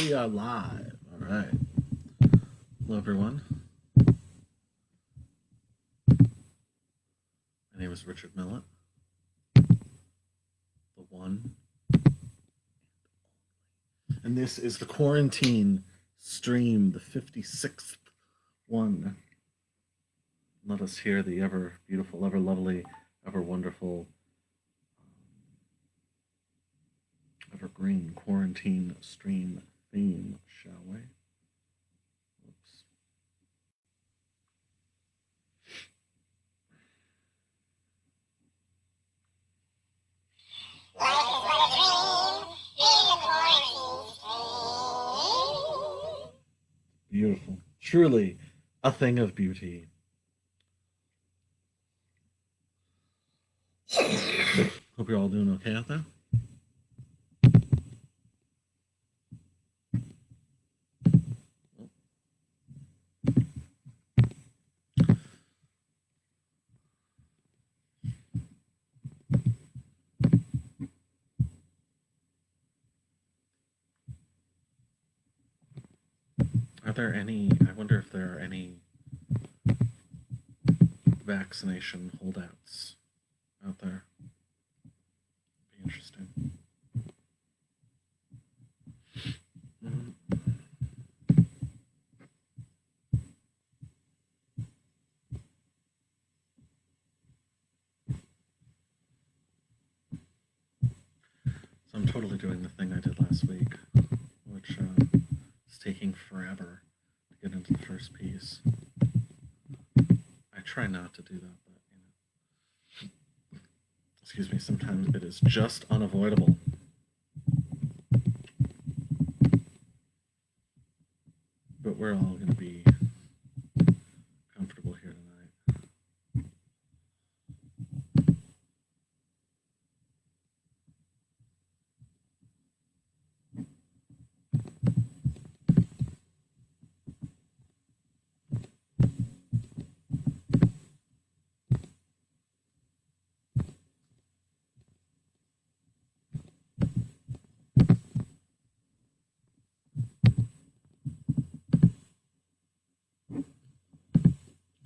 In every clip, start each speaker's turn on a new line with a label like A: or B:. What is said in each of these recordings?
A: We are live. All right. Hello, everyone. My name is Richard Millett. The one. And this is the quarantine stream, the 56th one. Let us hear the ever beautiful, ever lovely, ever wonderful, evergreen quarantine stream theme, shall we? Oops. Beautiful. Truly a thing of beauty. Hope you're all doing okay out there. Are there any, I wonder if there are any vaccination holdouts out there. Be interesting. So I'm totally doing the thing I did last week, which is taking forever to get into the first piece. I try not to do that, but you know, excuse me, sometimes it is just unavoidable. But we're all going to be comfortable here tonight.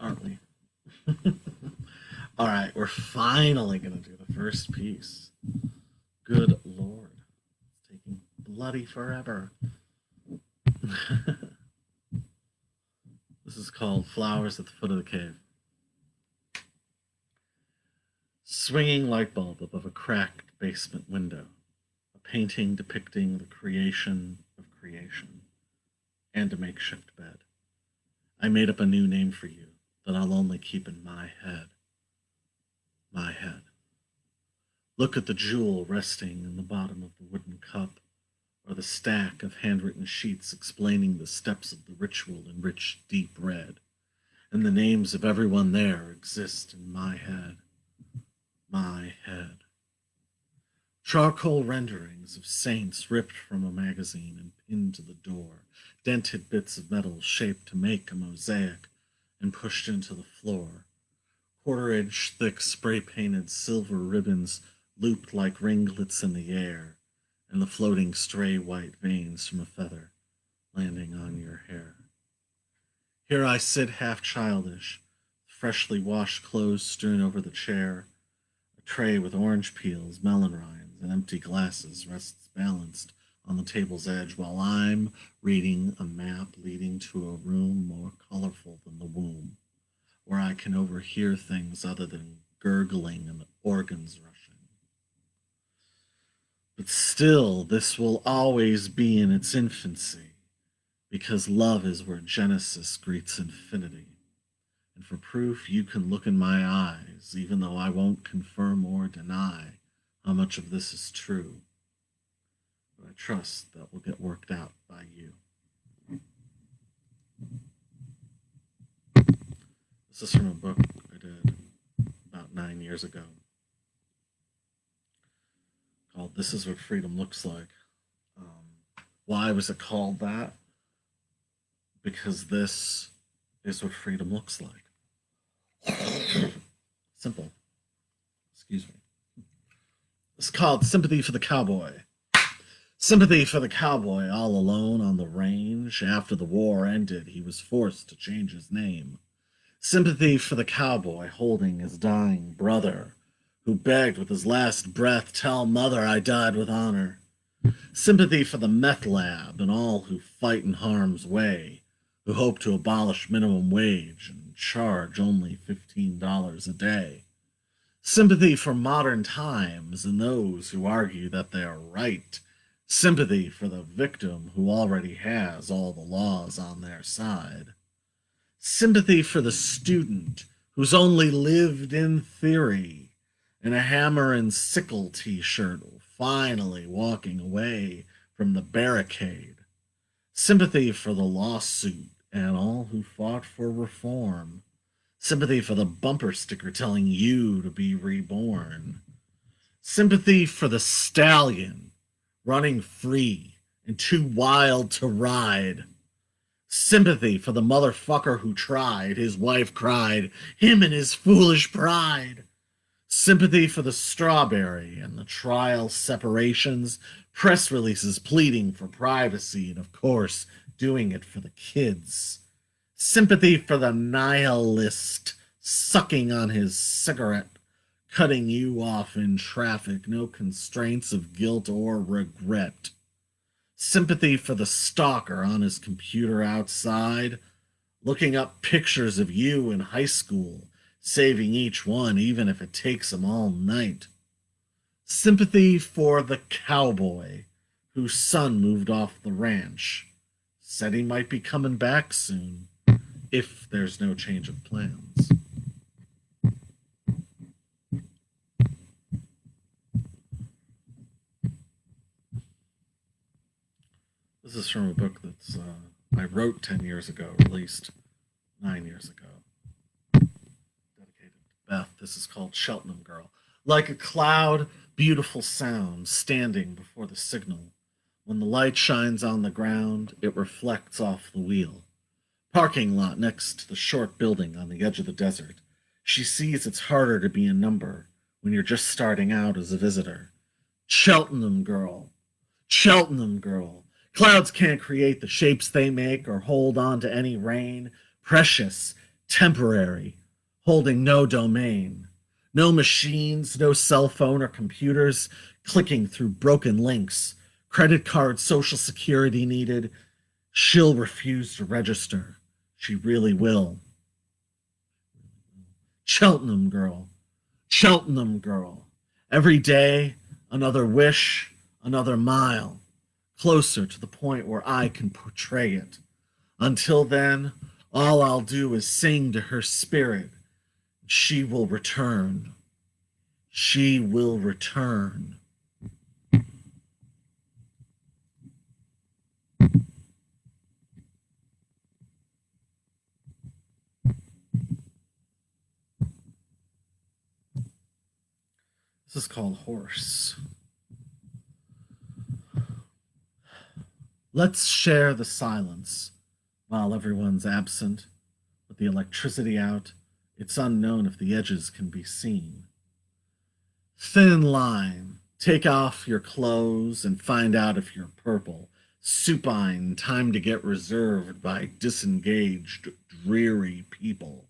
A: Aren't we? All right, we're finally going to do the first piece. Good Lord. It's taking bloody forever. This is called Flowers at the Foot of the Cave. Swinging light bulb above a cracked basement window. A painting depicting the creation of creation. And a makeshift bed. I made up a new name for you that I'll only keep in my head. My head. Look at the jewel resting in the bottom of the wooden cup, or the stack of handwritten sheets explaining the steps of the ritual in rich, deep red, and the names of everyone there exist in my head. My head. Charcoal renderings of saints ripped from a magazine and pinned to the door, dented bits of metal shaped to make a mosaic and pushed into the floor. Quarter-inch thick spray-painted silver ribbons looped like ringlets in the air, and the floating stray white veins from a feather landing on your hair. Here I sit half childish, freshly washed clothes strewn over the chair. A tray with orange peels, melon rinds, and empty glasses rests balanced on the table's edge while I'm reading a map leading to a room more colorful than the womb, where I can overhear things other than gurgling and organs rushing. But still, this will always be in its infancy, because love is where Genesis greets infinity. And for proof, you can look in my eyes, even though I won't confirm or deny how much of this is true. But I trust that will get worked out by you. This is from a book I did about 9 years ago called This Is What Freedom Looks Like. Why was it called that? Because this is what freedom looks like. Simple. Excuse me. It's called Sympathy for the Cowboy. Sympathy for the cowboy all alone on the range. After the war ended, he was forced to change his name. Sympathy for the cowboy holding his dying brother, who begged with his last breath, "Tell mother I died with honor." Sympathy for the meth lab and all who fight in harm's way, who hope to abolish minimum wage and charge only $15 a day. Sympathy for modern times and those who argue that they are right. Sympathy for the victim who already has all the laws on their side. Sympathy for the student who's only lived in theory, in a hammer and sickle t-shirt, finally walking away from the barricade. Sympathy for the lawsuit and all who fought for reform. Sympathy for the bumper sticker telling you to be reborn. Sympathy for the stallion running free and too wild to ride. Sympathy for the motherfucker who tried, his wife cried, him and his foolish pride. Sympathy for the strawberry and the trial separations, press releases pleading for privacy, and of course, doing it for the kids. Sympathy for the nihilist sucking on his cigarette, cutting you off in traffic, no constraints of guilt or regret. Sympathy for the stalker on his computer outside, looking up pictures of you in high school, saving each one even if it takes him all night. Sympathy for the cowboy whose son moved off the ranch, said he might be coming back soon if there's no change of plans. This is from a book that's I wrote 10 years ago, released 9 years ago. Dedicated to Beth. This is called Cheltenham Girl. Like a cloud, beautiful sound standing before the signal. When the light shines on the ground, it reflects off the wheel. Parking lot next to the short building on the edge of the desert. She sees it's harder to be a number when you're just starting out as a visitor. Cheltenham Girl. Cheltenham Girl. Clouds can't create the shapes they make or hold on to any rain. Precious, temporary, holding no domain. No machines, no cell phone or computers, clicking through broken links. Credit card, social security needed. She'll refuse to register. She really will. Cheltenham Girl. Cheltenham Girl. Every day, another wish, another mile. Closer to the point where I can portray it. Until then, all I'll do is sing to her spirit. She will return. She will return. This is called Horse. Let's share the silence while everyone's absent. With the electricity out, it's unknown if the edges can be seen. Thin line, take off your clothes and find out if you're purple. Supine, time to get reserved by disengaged, dreary people.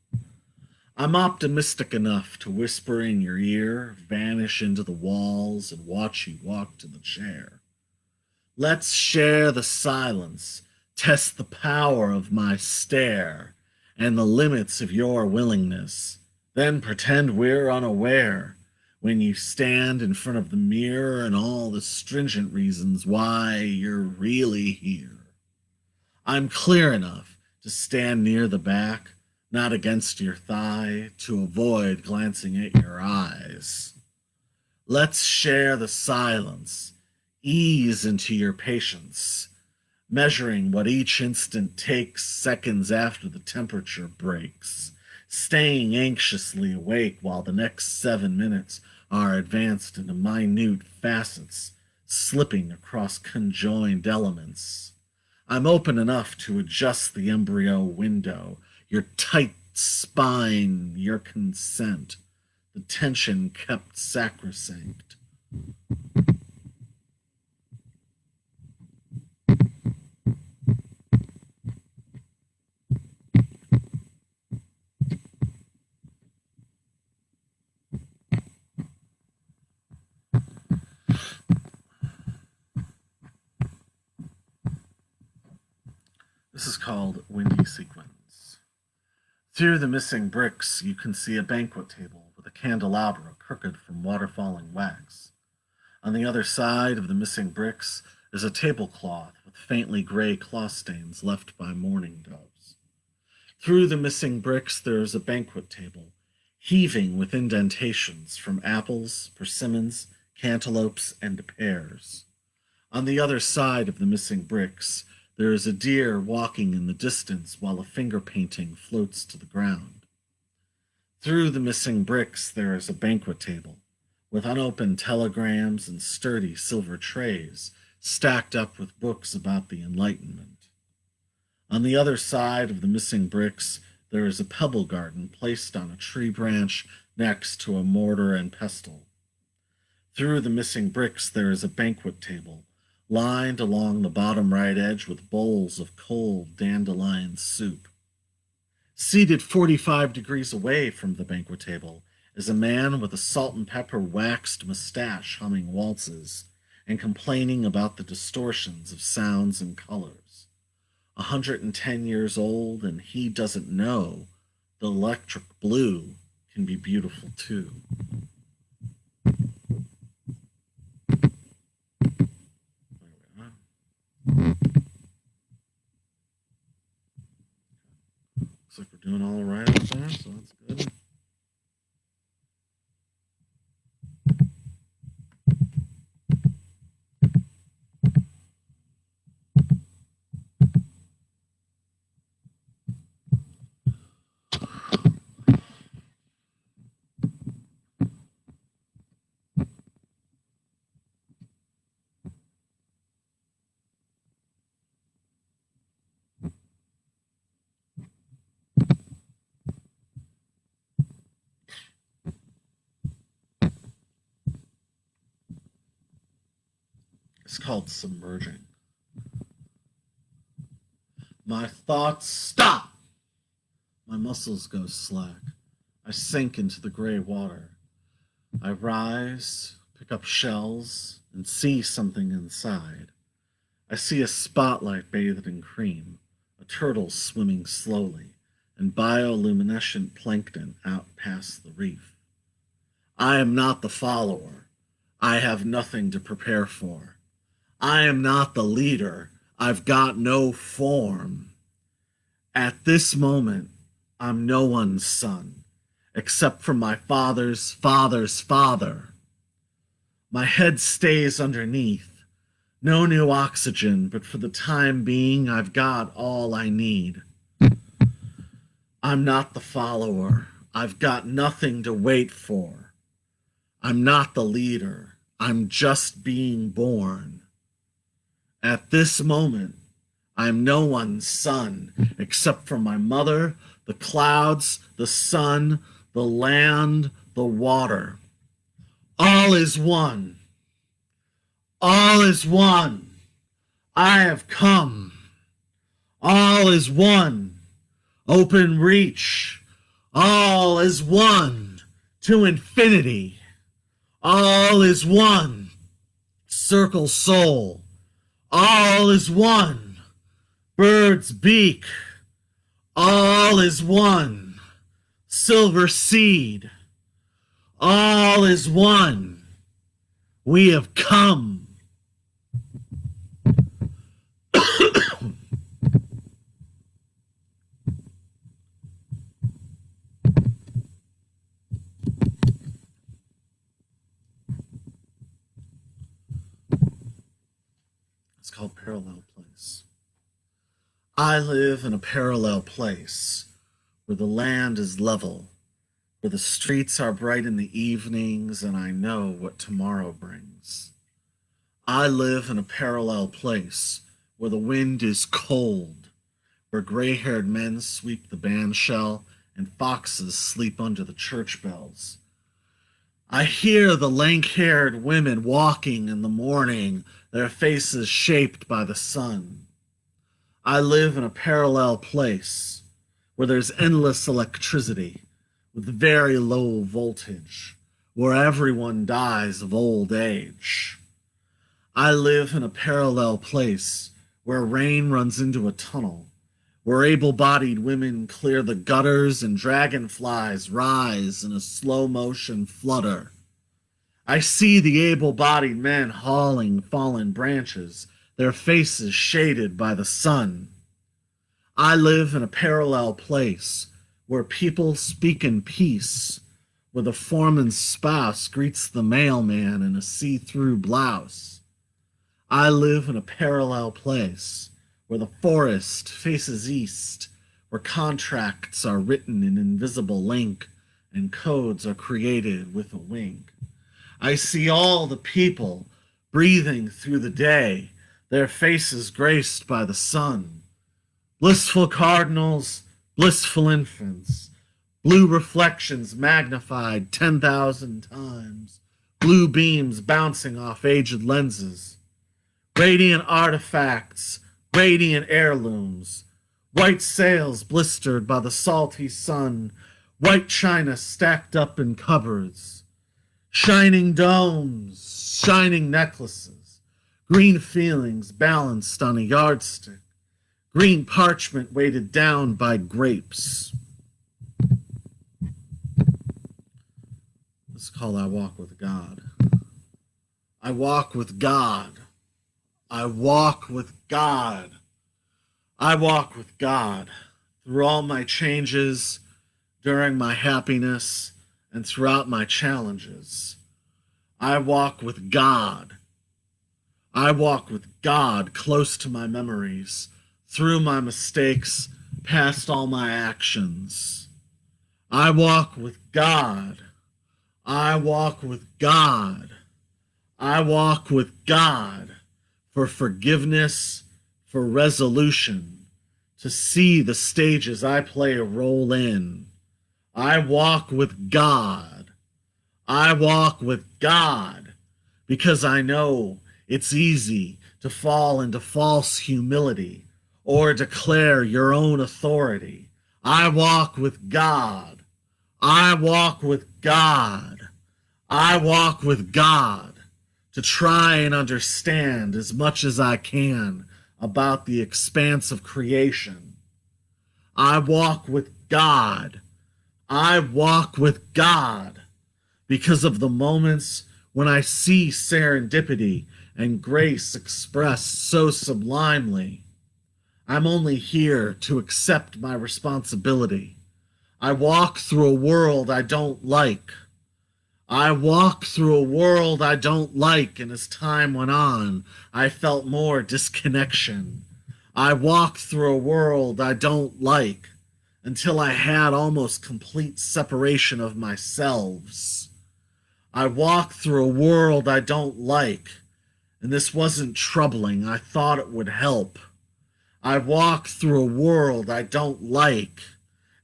A: I'm optimistic enough to whisper in your ear, vanish into the walls, and watch you walk to the chair. Let's share the silence, test the power of my stare, and the limits of your willingness. Then pretend we're unaware when you stand in front of the mirror and all the stringent reasons why you're really here. I'm clear enough to stand near the back, not against your thigh, to avoid glancing at your eyes. Let's share the silence, ease into your patience, measuring what each instant takes seconds after the temperature breaks, staying anxiously awake while the next 7 minutes are advanced into minute facets, slipping across conjoined elements. I'm open enough to adjust the embryo window, your tight spine, your consent, the tension kept sacrosanct. windy sequins. Through the missing bricks, you can see a banquet table with a candelabra crooked from water-falling wax. On the other side of the missing bricks is a tablecloth with faintly gray cloth stains left by mourning doves. Through the missing bricks there is a banquet table, heaving with indentations from apples, persimmons, cantaloupes, and pears. On the other side of the missing bricks, there is a deer walking in the distance while a finger painting floats to the ground. Through the missing bricks, there is a banquet table, with unopened telegrams and sturdy silver trays stacked up with books about the Enlightenment. On the other side of the missing bricks, there is a pebble garden placed on a tree branch next to a mortar and pestle. Through the missing bricks, there is a banquet table, lined along the bottom right edge with bowls of cold dandelion soup. Seated 45 degrees away from the banquet table is a man with a salt and pepper waxed mustache humming waltzes and complaining about the distortions of sounds and colors. 110 years old, and he doesn't know the electric blue can be beautiful too. Looks like we're doing all right up there, so that's good. It's called Submerging. My thoughts stop. My muscles go slack. I sink into the gray water. I rise, pick up shells, and see something inside. I see a spotlight bathed in cream, a turtle swimming slowly, and bioluminescent plankton out past the reef. I am not the follower. I have nothing to prepare for. I am not the leader. I've got no form. At this moment, I'm no one's son, except for my father's father's father. My head stays underneath. No new oxygen, but for the time being, I've got all I need. I'm not the follower. I've got nothing to wait for. I'm not the leader. I'm just being born. At this moment, I'm no one's son, except for my mother, the clouds, the sun, the land, the water. All is one. All is one. I have come. All is one. Open reach. All is one. To infinity. All is one. Circle soul. All is one. Bird's beak. All is one. Silver seed. All is one. We have come. It's called Parallel Place. I live in a parallel place where the land is level, where the streets are bright in the evenings and I know what tomorrow brings. I live in a parallel place where the wind is cold, where gray-haired men sweep the bandshell and foxes sleep under the church bells. I hear the lank-haired women walking in the morning, their faces shaped by the sun. I live in a parallel place where there's endless electricity with very low voltage, where everyone dies of old age. I live in a parallel place where rain runs into a tunnel, where able-bodied women clear the gutters and dragonflies rise in a slow-motion flutter. I see the able-bodied men hauling fallen branches, their faces shaded by the sun. I live in a parallel place where people speak in peace, where the foreman's spouse greets the mailman in a see-through blouse. I live in a parallel place where the forest faces east, where contracts are written in invisible ink and codes are created with a wink. I see all the people breathing through the day, their faces graced by the sun. Blissful cardinals, blissful infants, blue reflections magnified 10,000 times, blue beams bouncing off aged lenses, radiant artifacts, radiant heirlooms, white sails blistered by the salty sun, white china stacked up in cupboards, shining domes, shining necklaces, green feelings balanced on a yardstick, green parchment weighted down by grapes. Let's call I walk with God. I walk with God. I walk with God. I walk with God through all my changes, during my happiness, and throughout my challenges. I walk with God. I walk with God close to my memories, through my mistakes, past all my actions. I walk with God. I walk with God. I walk with God for forgiveness, for resolution, to see the stages I play a role in. I walk with God. I walk with God because I know it's easy to fall into false humility or declare your own authority. I walk with God. I walk with God. I walk with God to try and understand as much as I can about the expanse of creation. I walk with God. I walk with God because of the moments when I see serendipity and grace expressed so sublimely. I'm only here to accept my responsibility. I walk through a world I don't like. I walk through a world I don't like, and as time went on, I felt more disconnection. I walk through a world I don't like until I had almost complete separation of myself. I walk through a world I don't like, and this wasn't troubling. I thought it would help. I walk through a world I don't like,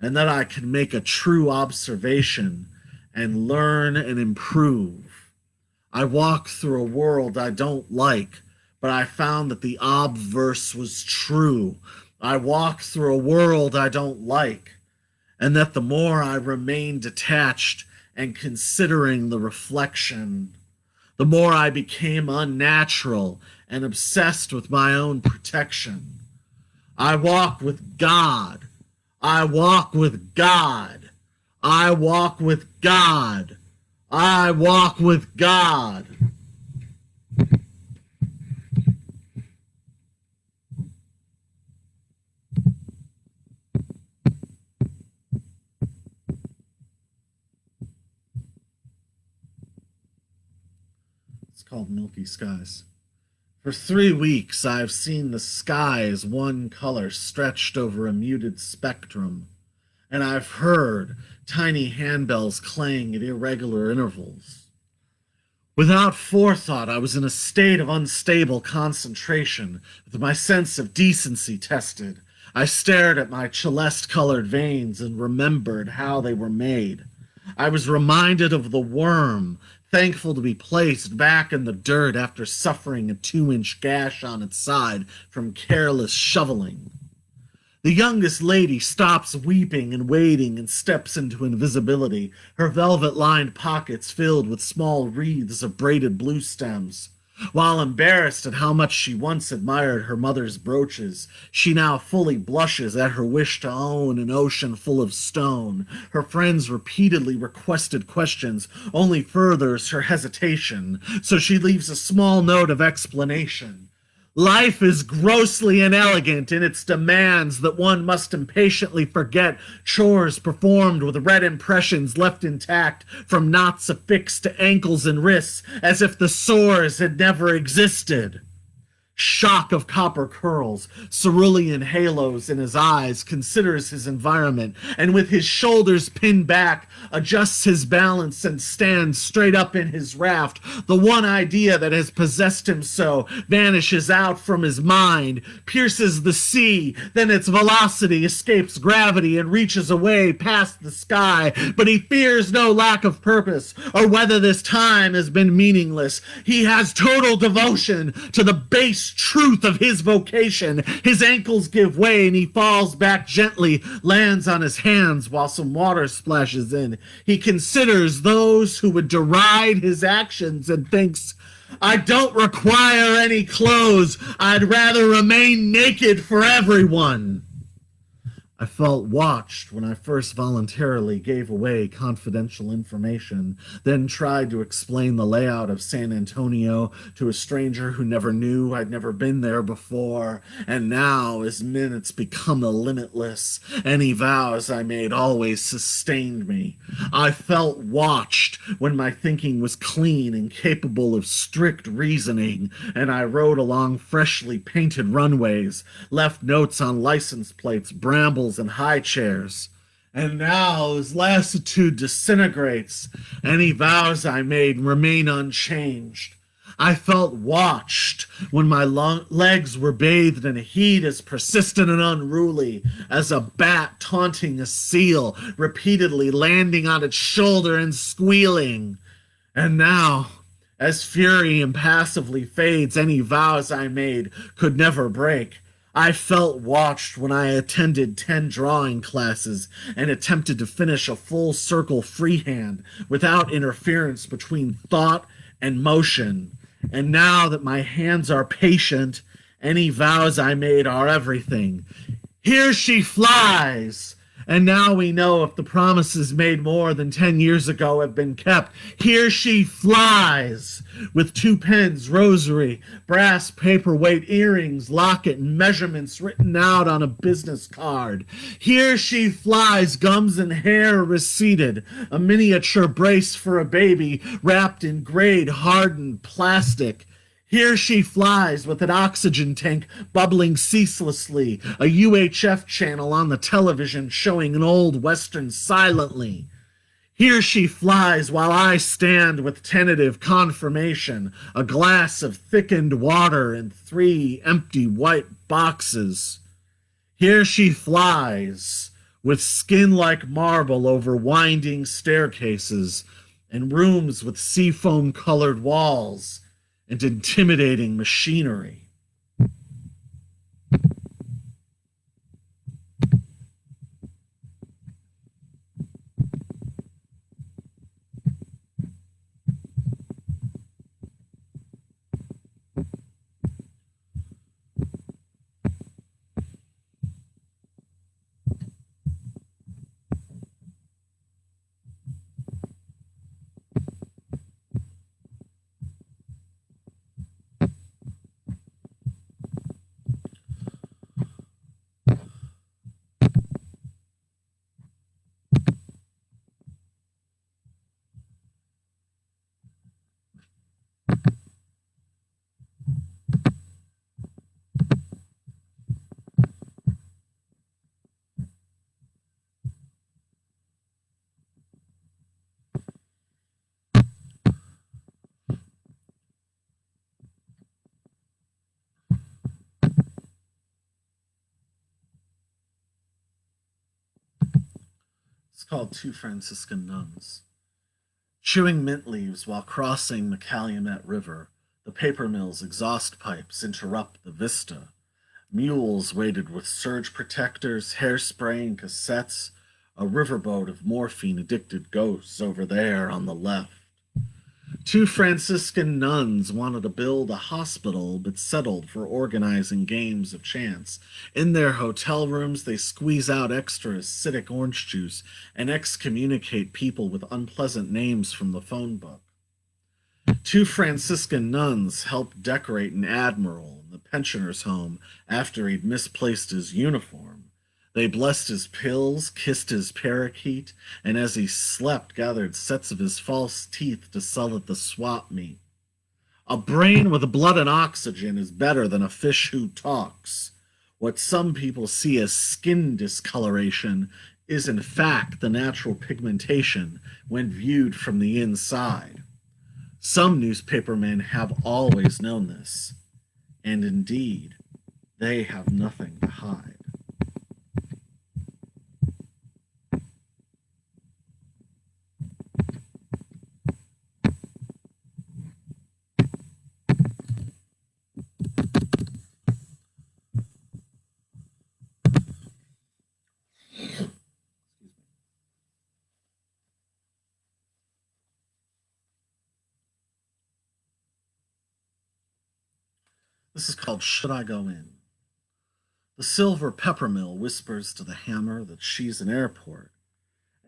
A: and that I can make a true observation and learn and improve. I walk through a world I don't like, but I found that the obverse was true. I walk through a world I don't like, and that the more I remain detached and considering the reflection, the more I became unnatural and obsessed with my own protection. I walk with God. I walk with God. I walk with God. I walk with God. It's called Milky Skies. For 3 weeks I've seen the sky as one color stretched over a muted spectrum, and I've heard tiny handbells clang at irregular intervals. Without forethought, I was in a state of unstable concentration, with my sense of decency tested. I stared at my celeste-colored veins and remembered how they were made. I was reminded of the worm, thankful to be placed back in the dirt after suffering a 2-inch gash on its side from careless shoveling. The youngest lady stops weeping and waiting and steps into invisibility, her velvet-lined pockets filled with small wreaths of braided blue stems. While embarrassed at how much she once admired her mother's brooches, she now fully blushes at her wish to own an ocean full of stone. Her friends' repeatedly requested questions only furthers her hesitation, so she leaves a small note of explanation. Life is grossly inelegant in its demands that one must impatiently forget chores performed with red impressions left intact from knots affixed to ankles and wrists as if the sores had never existed. Shock of copper curls, cerulean halos in his eyes, considers his environment, and with his shoulders pinned back, adjusts his balance and stands straight up in his raft. The one idea that has possessed him so vanishes out from his mind, pierces the sea, then its velocity escapes gravity and reaches away past the sky. But he fears no lack of purpose, or whether this time has been meaningless. He has total devotion to the base truth of his vocation. His ankles give way and he falls back gently, lands on his hands while some water splashes in. He considers those who would deride his actions and thinks, I don't require any clothes. I'd rather remain naked for everyone. I felt watched when I first voluntarily gave away confidential information, then tried to explain the layout of San Antonio to a stranger who never knew I'd never been there before, and now, as minutes become limitless, any vows I made always sustained me. I felt watched when my thinking was clean and capable of strict reasoning, and I rode along freshly painted runways, left notes on license plates, brambles, and high chairs. And now, as lassitude disintegrates, any vows I made remain unchanged. I felt watched when my legs were bathed in a heat as persistent and unruly as a bat taunting a seal, repeatedly landing on its shoulder and squealing. And now, as fury impassively fades, any vows I made could never break. I felt watched when I attended 10 drawing classes and attempted to finish a full circle freehand without interference between thought and motion. And now that my hands are patient, any vows I made are everything. Here she flies! And now we know if the promises made more than 10 years ago have been kept. Here she flies, with 2 pens, rosary, brass paperweight earrings, locket, and measurements written out on a business card. Here she flies, gums and hair receded, a miniature brace for a baby wrapped in grade hardened plastic. Here she flies with an oxygen tank bubbling ceaselessly, a UHF channel on the television showing an old western silently. Here she flies while I stand with tentative confirmation, a glass of thickened water and 3 empty white boxes. Here she flies with skin like marble over winding staircases and rooms with seafoam colored walls and intimidating machinery. It's called Two Franciscan Nuns. Chewing mint leaves while crossing the Calumet River, the paper mill's exhaust pipes interrupt the vista. Mules weighted with surge protectors, hairspray, and cassettes, a riverboat of morphine-addicted ghosts over there on the left. Two Franciscan nuns wanted to build a hospital but settled for organizing games of chance. In their hotel rooms, they squeeze out extra acidic orange juice and excommunicate people with unpleasant names from the phone book. Two Franciscan nuns helped decorate an admiral in the pensioner's home after he'd misplaced his uniform. They blessed his pills, kissed his parakeet, and as he slept, gathered sets of his false teeth to sell at the swap meet. A brain with blood and oxygen is better than a fish who talks. What some people see as skin discoloration is in fact the natural pigmentation when viewed from the inside. Some newspapermen have always known this, and indeed, they have nothing to hide. This is called Should I Go In? The silver peppermill whispers to the hammer that she's an airport.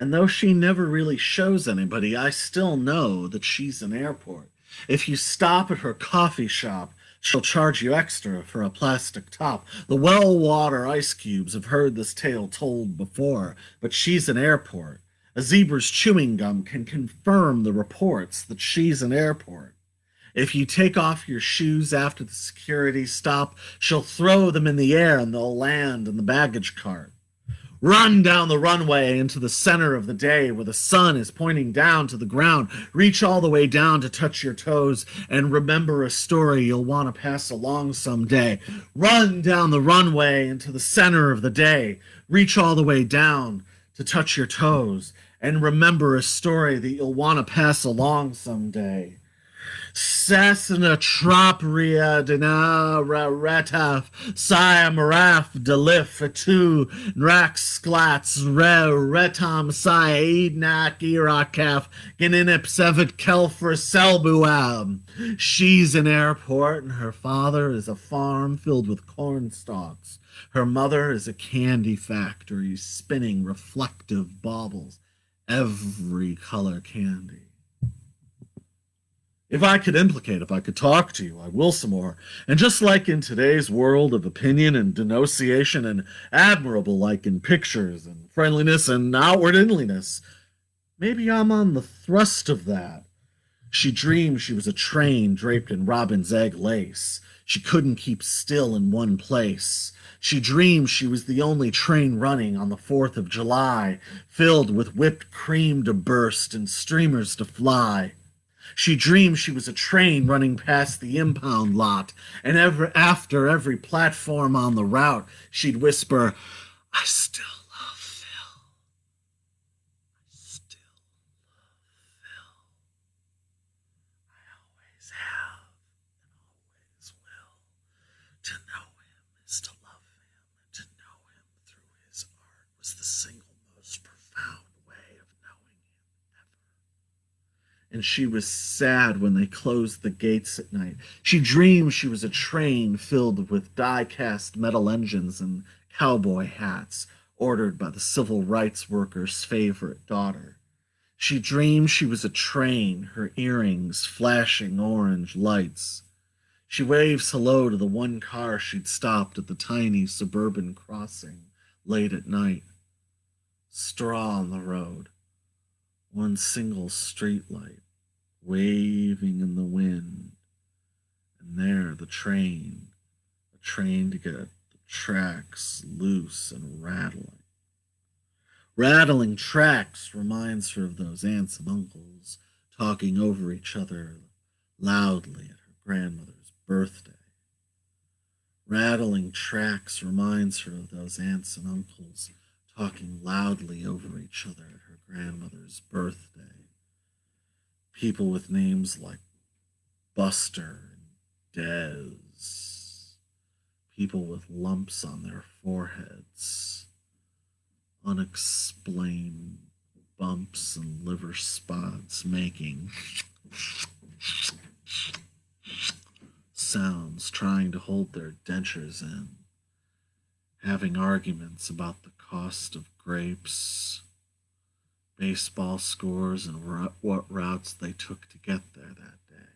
A: And though she never really shows anybody, I still know that she's an airport. If you stop at her coffee shop, she'll charge you extra for a plastic top. The well water ice cubes have heard this tale told before, but she's an airport. A zebra's chewing gum can confirm the reports that she's an airport. If you take off your shoes after the security stop, she'll throw them in the air and they'll land in the baggage cart. Run down the runway into the center of the day where the sun is pointing down to the ground. Reach all the way down to touch your toes and remember a story you'll want to pass along someday. Run down the runway into the center of the day. Reach all the way down to touch your toes and remember a story that you'll want to pass along someday. Sassana Tropria Dina Rataf Siamaraf Delif Atu Nrax Sklats Re Retam Said Nak Irakaf Ganinip Sevet Kelfer Selbuab. She's an airport and her father is a farm filled with corn stalks. Her mother is a candy factory spinning reflective baubles, every color candy. If I could implicate, if I could talk to you, I will some more. And just like in today's world of opinion and denunciation and admirable like in pictures and friendliness and outward inliness, maybe I'm on the thrust of that. She dreamed she was a train draped in robin's egg lace. She couldn't keep still in one place. She dreamed she was the only train running on the 4th of July, filled with whipped cream to burst and streamers to fly. She dreamed she was a train running past the impound lot, and after every platform on the route, she'd whisper, I still love Phil. I still love Phil. I always have and always will. To know him is to love him, and to know him through his art was the single most profound way of knowing him ever. And she was sad when they closed the gates at night. She dreamed she was a train filled with die-cast metal engines and cowboy hats, ordered by the civil rights worker's favorite daughter. She dreamed she was a train, her earrings flashing orange lights. She waves hello to the one car she'd stopped at the tiny suburban crossing late at night. Straw on the road. One single streetlight waving in the wind, and there the train, a train to get the tracks loose and rattling. Rattling tracks reminds her of those aunts and uncles talking over each other loudly at her grandmother's birthday. Rattling tracks reminds her of those aunts and uncles talking loudly over each other at her grandmother's birthday. People with names like Buster and Dez. People with lumps on their foreheads. Unexplained bumps and liver spots making Sounds trying to hold their dentures in, having arguments about the cost of grapes, baseball scores, and what routes they took to get there that day.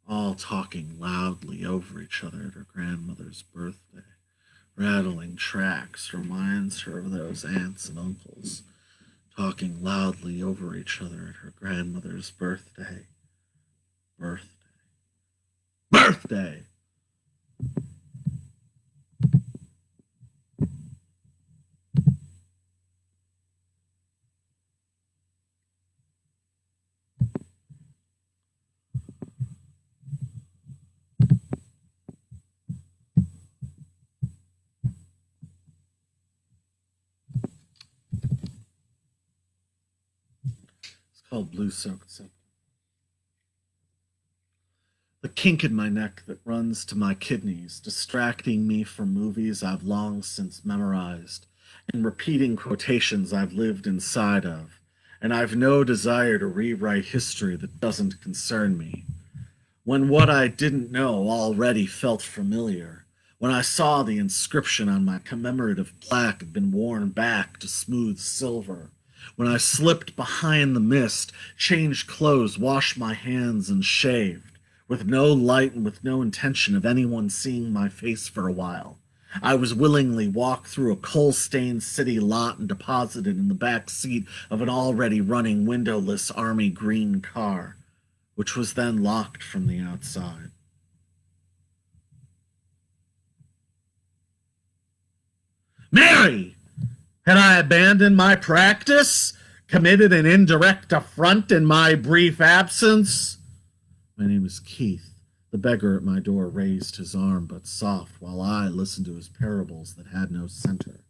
A: All talking loudly over each other at her grandmother's birthday. Rattling tracks reminds her of those aunts and uncles talking loudly over each other at her grandmother's birthday. Birthday. Birthday! It's called Blue Soaked Scepter. The kink in my neck that runs to my kidneys, distracting me from movies I've long since memorized, and repeating quotations I've lived inside of, and I've no desire to rewrite history that doesn't concern me. When what I didn't know already felt familiar, when I saw the inscription on my commemorative plaque had been worn back to smooth silver, when I slipped behind the mist, changed clothes, washed my hands, and shaved, with no light and with no intention of anyone seeing my face for a while, I was willingly walked through a coal-stained city lot and deposited in the back seat of an already running windowless army green car, which was then locked from the outside. Mary! Had I abandoned my practice? Committed an indirect affront in my brief absence? My name is Keith. The beggar at my door raised his arm but soft, while I listened to his parables that had no center.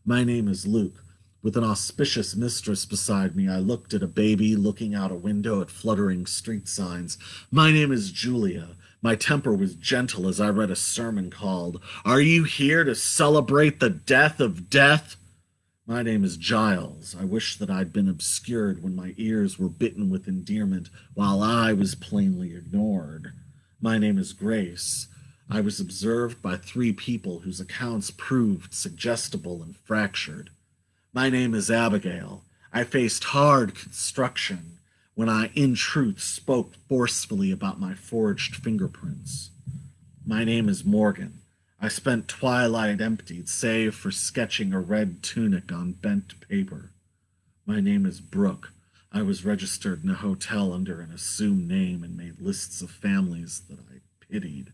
A: My name is Luke. With an auspicious mistress beside me, I looked at a baby looking out a window at fluttering street signs. My name is Julia. My temper was gentle as I read a sermon called, "Are you here to celebrate the death of death?" My name is Giles. I wish that I'd been obscured when my ears were bitten with endearment, while I was plainly ignored. My name is Grace. I was observed by 3 people whose accounts proved suggestible and fractured. My name is Abigail. I faced hard construction when I, in truth, spoke forcefully about my forged fingerprints. My name is Morgan. I spent twilight emptied, save for sketching a red tunic on bent paper. My name is Brooke. I was registered in a hotel under an assumed name and made lists of families that I pitied.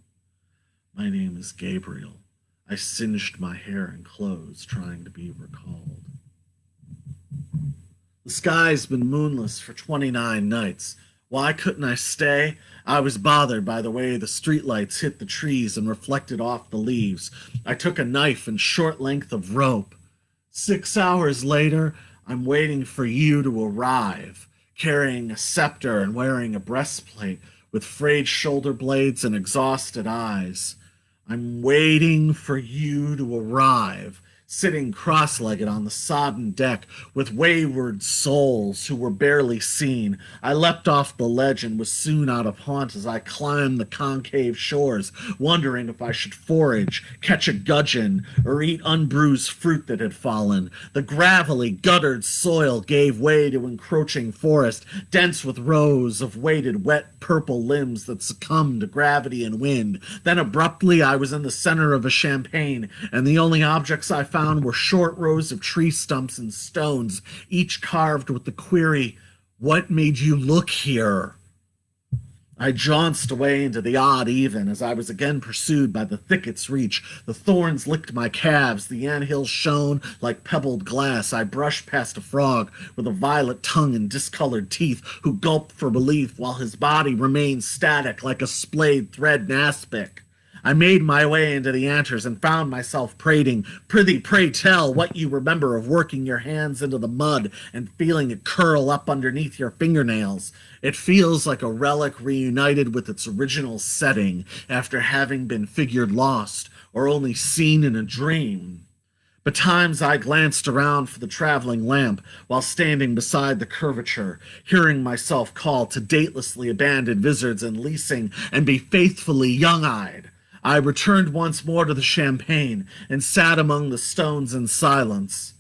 A: My name is Gabriel. I singed my hair and clothes trying to be recalled. The sky's been moonless for 29 nights. Why couldn't I stay? I was bothered by the way the streetlights hit the trees and reflected off the leaves. I took a knife and short length of rope. 6 hours later, I'm waiting for you to arrive, carrying a scepter and wearing a breastplate with frayed shoulder blades and exhausted eyes. I'm waiting for you to arrive, sitting cross-legged on the sodden deck with wayward souls who were barely seen. I leapt off the ledge and was soon out of haunt as I climbed the concave shores, wondering if I should forage, catch a gudgeon, or eat unbruised fruit that had fallen. The gravelly, guttered soil gave way to encroaching forest, dense with rows of weighted, wet, purple limbs that succumbed to gravity and wind. Then abruptly I was in the center of a champaign, and the only objects I found were short rows of tree stumps and stones, each carved with the query, "What made you look here?" I jaunced away into the odd even as I was again pursued by the thicket's reach. The thorns licked my calves, the anthills shone like pebbled glass. I brushed past a frog with a violet tongue and discolored teeth, who gulped for relief while his body remained static like a splayed thread in aspic. I made my way into the antres and found myself prating, "Prithee, pray tell what you remember of working your hands into the mud and feeling it curl up underneath your fingernails. It feels like a relic reunited with its original setting after having been figured lost or only seen in a dream." Betimes I glanced around for the traveling lamp while standing beside the curvature, hearing myself call to datelessly abandon wizards and leasing and be faithfully young-eyed. I returned once more to the champagne and sat among the stones in silence.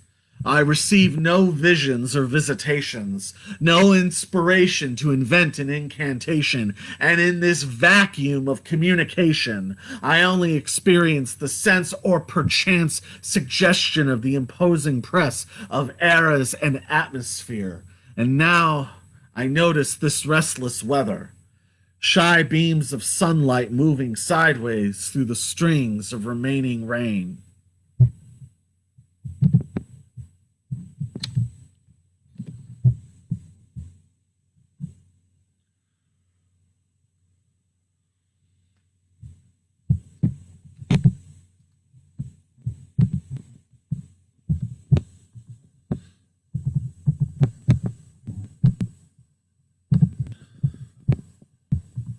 A: I received no visions or visitations, no inspiration to invent an incantation, and in this vacuum of communication, I only experienced the sense or perchance suggestion of the imposing press of eras and atmosphere. And now I notice this restless weather, shy beams of sunlight moving sideways through the strings of remaining rain.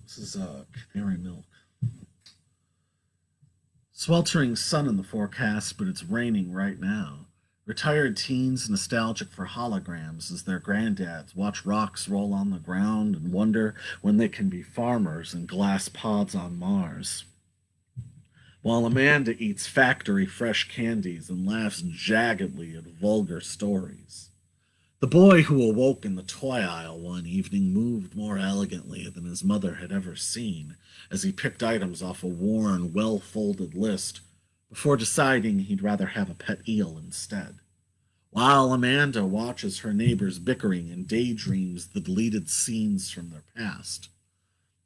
A: This is Canary Milk. Sweltering sun in the forecast, but it's raining right now. Retired teens nostalgic for holograms as their granddads watch rocks roll on the ground and wonder when they can be farmers in glass pods on Mars. While Amanda eats factory fresh candies and laughs jaggedly at vulgar stories. The boy who awoke in the toy aisle one evening moved more elegantly than his mother had ever seen as he picked items off a worn, well-folded list before deciding he'd rather have a pet eel instead. While Amanda watches her neighbors bickering and daydreams the deleted scenes from their past.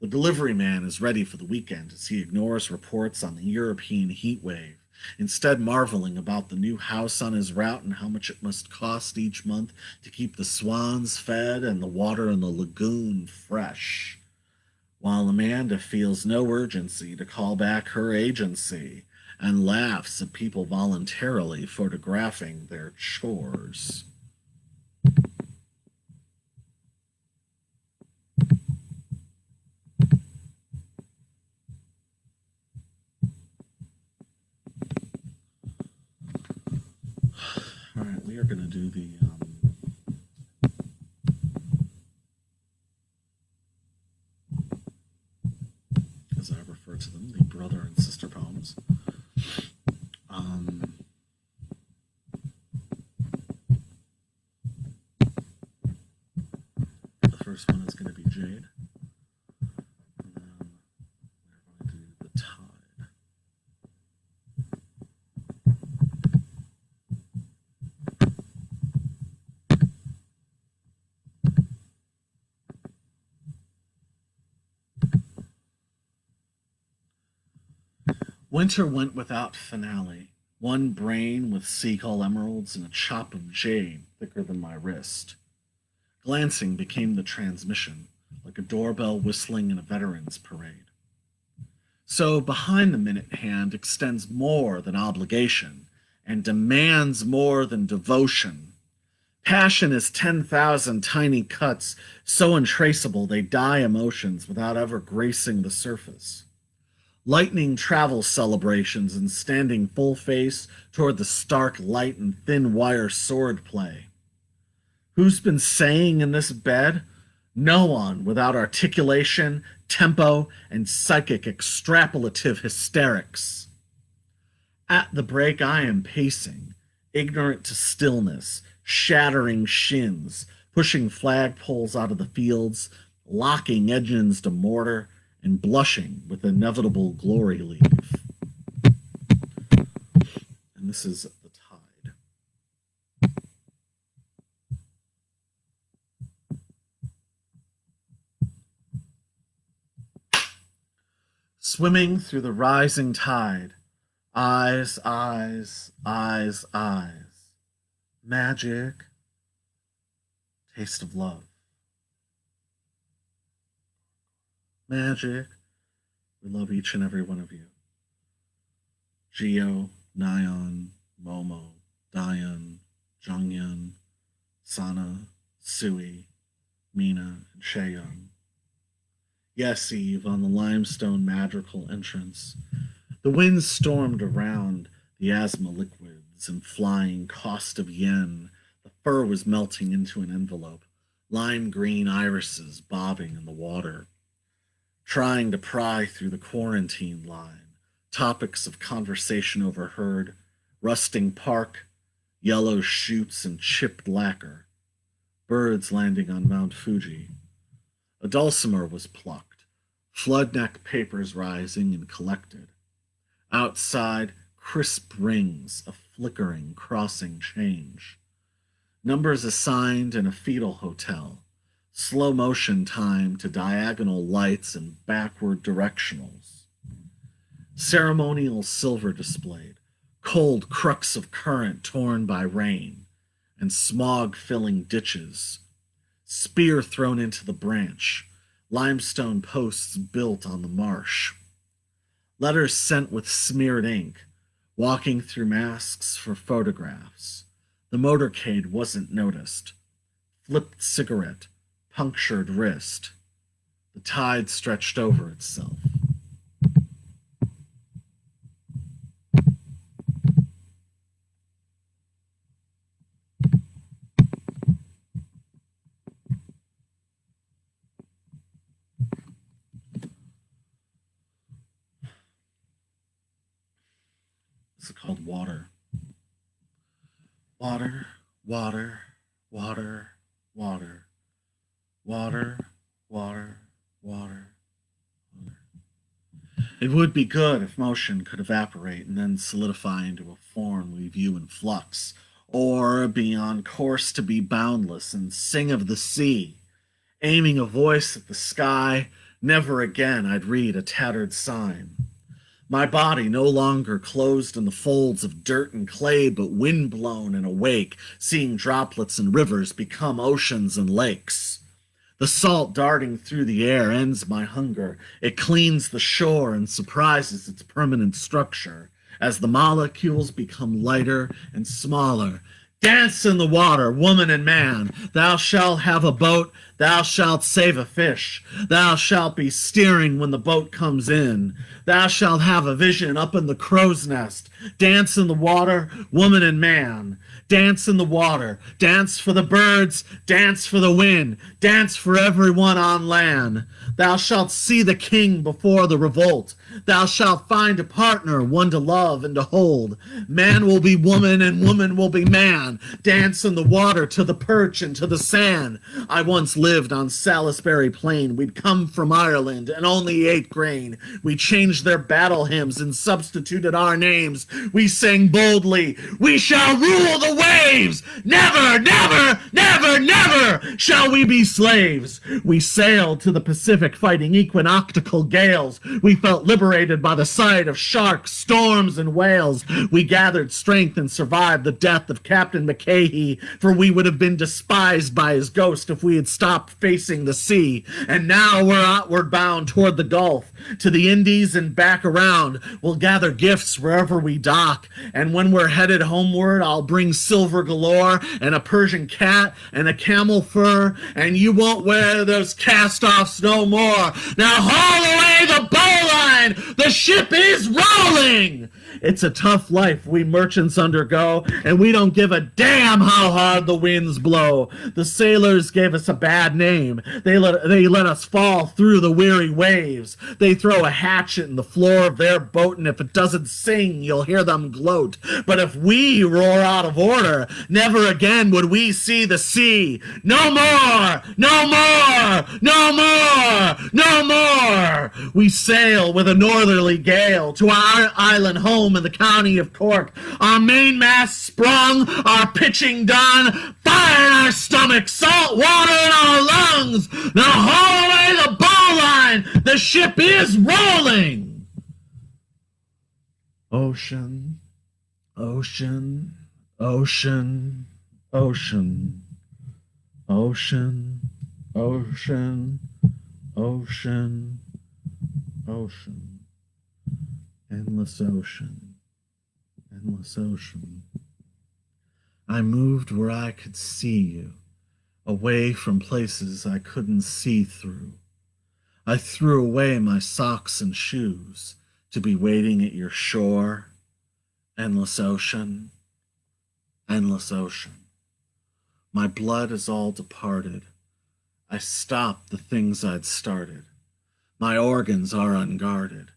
A: The delivery man is ready for the weekend as he ignores reports on the European heat wave, instead marveling about the new house on his route and how much it must cost each month to keep the swans fed and the water in the lagoon fresh. While Amanda feels no urgency to call back her agency and laughs at people voluntarily photographing their chores. All right, we are going to do the as I refer to them, the brother and sister poems. Um, the first one is going to be Jade. And then we're going to do the Tide. Winter went without finale. One brain with seagull emeralds and a chop of jade thicker than my wrist. Glancing became the transmission, like a doorbell whistling in a veterans parade. So behind the minute hand extends more than obligation and demands more than devotion. Passion is 10,000 tiny cuts, so untraceable they dye emotions without ever gracing the surface. Lightning travel celebrations and standing full face toward the stark light and thin wire sword play. Who's been saying in this bed? No one without articulation, tempo, and psychic extrapolative hysterics. At the break, I am pacing, ignorant to stillness, shattering shins, pushing flagpoles out of the fields, locking engines to mortar, and blushing with inevitable glory leave. And this is the Tide. Swimming through the rising tide, eyes, eyes, eyes, eyes, magic, taste of love. Magic. We love each and every one of you. Geo, Nyan, Momo, Diane, Jonghyun, Sana, Sui, Mina, and Chaeyoung. Yes, Eve, on the limestone madrigal entrance. The wind stormed around the asthma liquids, beads and flying cost of yen. The fur was melting into an envelope, lime green irises bobbing in the water. Trying to pry through the quarantine line, topics of conversation overheard, rusting park, yellow chutes and chipped lacquer, birds landing on Mount Fuji. A dulcimer was plucked, flood-neck papers rising and collected. Outside, crisp rings of flickering crossing change. Numbers assigned in a fetal hotel, slow motion time to diagonal lights and backward directionals. Ceremonial silver displayed, cold crooks of current torn by rain, and smog-filling ditches. Spear thrown into the branch, limestone posts built on the marsh. Letters sent with smeared ink, walking through masks for photographs. The motorcade wasn't noticed. Flipped cigarette, punctured wrist. The tide stretched over itself. This is called Water. Water, water, water, water. Water, water, water, water. It would be good if motion could evaporate and then solidify into a form we view in flux, or be on course to be boundless and sing of the sea. Aiming a voice at the sky, never again I'd read a tattered sign. My body no longer closed in the folds of dirt and clay, but wind-blown and awake, seeing droplets and rivers become oceans and lakes. The salt darting through the air ends my hunger. It cleans the shore and surprises its permanent structure. As the molecules become lighter and smaller, dance in the water, woman and man. Thou shalt have a boat, thou shalt save a fish. Thou shalt be steering when the boat comes in. Thou shalt have a vision up in the crow's nest. Dance in the water, woman and man. Dance in the water, dance for the birds, dance for the wind, dance for everyone on land. Thou shalt see the king before the revolt. Thou shalt find a partner, one to love and to hold. Man will be woman and woman will be man. Dance in the water to the perch and to the sand. I once lived on Salisbury Plain. We'd come from Ireland and only ate grain. We changed their battle hymns and substituted our names. We sang boldly, we shall rule the waves. Never, never, never, never shall we be slaves. We sailed to the Pacific fighting equinoctial gales. We felt liberated by the sight of sharks, storms, and whales. We gathered strength and survived the death of Captain McCahey, for we would have been despised by his ghost if we had stopped facing the sea. And now we're outward bound toward the Gulf, to the Indies and back around. We'll gather gifts wherever we dock, and when we're headed homeward, I'll bring silver galore and a Persian cat and a camel fur, and you won't wear those cast-offs no more. Now haul away the bowline! The ship is rolling! It's a tough life we merchants undergo, and we don't give a damn how hard the winds blow. The sailors gave us a bad name. They let us fall through the weary waves. They throw a hatchet in the floor of their boat, and if it doesn't sing, you'll hear them gloat. But if we roar out of order, never again would we see the sea. No more! No more! No more! No more! We sail with a northerly gale to our island home in the county of Cork. Our mainmast sprung, our pitching done, fire in our stomachs, salt water in our lungs. Now haul away the bowline, the ship is rolling. Ocean, ocean, ocean, ocean, ocean, ocean, ocean, ocean, endless ocean, endless ocean. I moved where I could see you, away from places I couldn't see through. I threw away my socks and shoes to be waiting at your shore, endless ocean, endless ocean. My blood is all departed. I stopped the things I'd started. My organs are unguarded.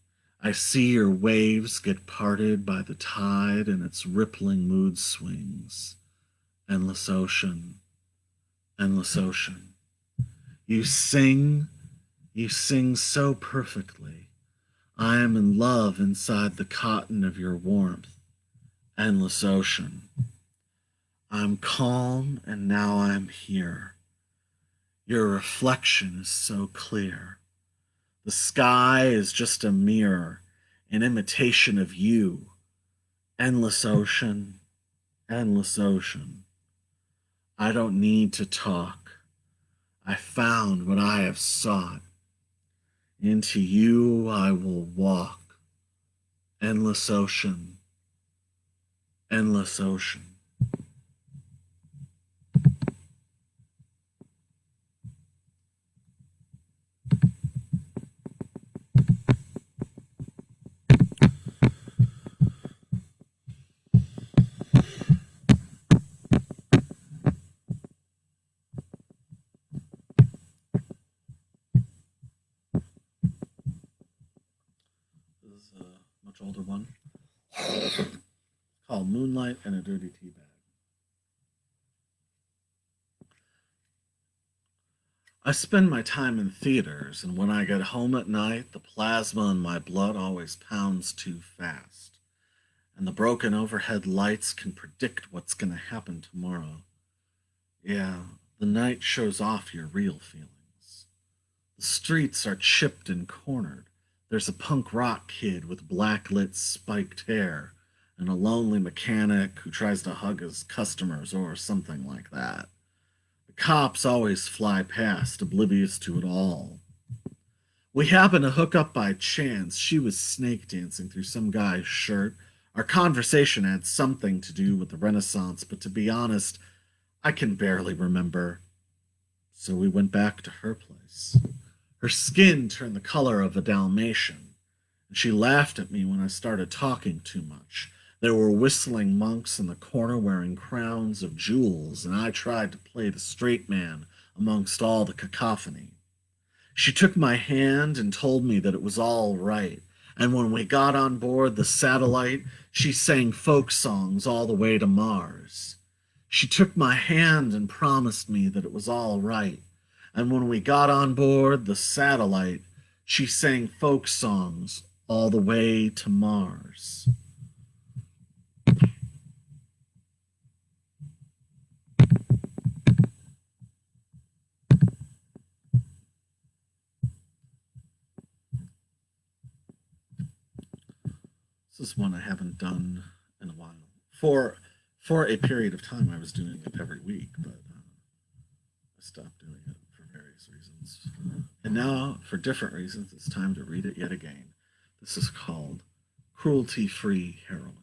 A: I see your waves get parted by the tide and its rippling mood swings. Endless ocean, endless ocean. You sing so perfectly. I am in love inside the cotton of your warmth. Endless ocean. I'm calm and now I'm here. Your reflection is so clear. The sky is just a mirror, an imitation of you. Endless ocean, endless ocean. I don't need to talk. I found what I have sought. Into you I will walk. Endless ocean, endless ocean. Much older one called Moonlight and a Dirty Tea Bag. I spend my time in theaters, and when I get home at night, the plasma in my blood always pounds too fast, and the broken overhead lights can predict what's going to happen tomorrow. Yeah, the night shows off your real feelings. The streets are chipped and cornered. There's a punk rock kid with black-lit spiked hair and a lonely mechanic who tries to hug his customers or something like that. The cops always fly past, oblivious to it all. We happened to hook up by chance. She was snake dancing through some guy's shirt. Our conversation had something to do with the Renaissance, but to be honest, I can barely remember. So we went back to her place. Her skin turned the color of a Dalmatian, and she laughed at me when I started talking too much. There were whistling monks in the corner wearing crowns of jewels, and I tried to play the straight man amongst all the cacophony. She took my hand and told me that it was all right, and when we got on board the satellite, she sang folk songs all the way to Mars. She took my hand and promised me that it was all right. And when we got on board the satellite, she sang folk songs all the way to Mars. This is one I haven't done in a while. For a period of time, I was doing it every week, but I stopped doing it for various reasons. And now, for different reasons, it's time to read it yet again. This is called Cruelty-Free Heroin.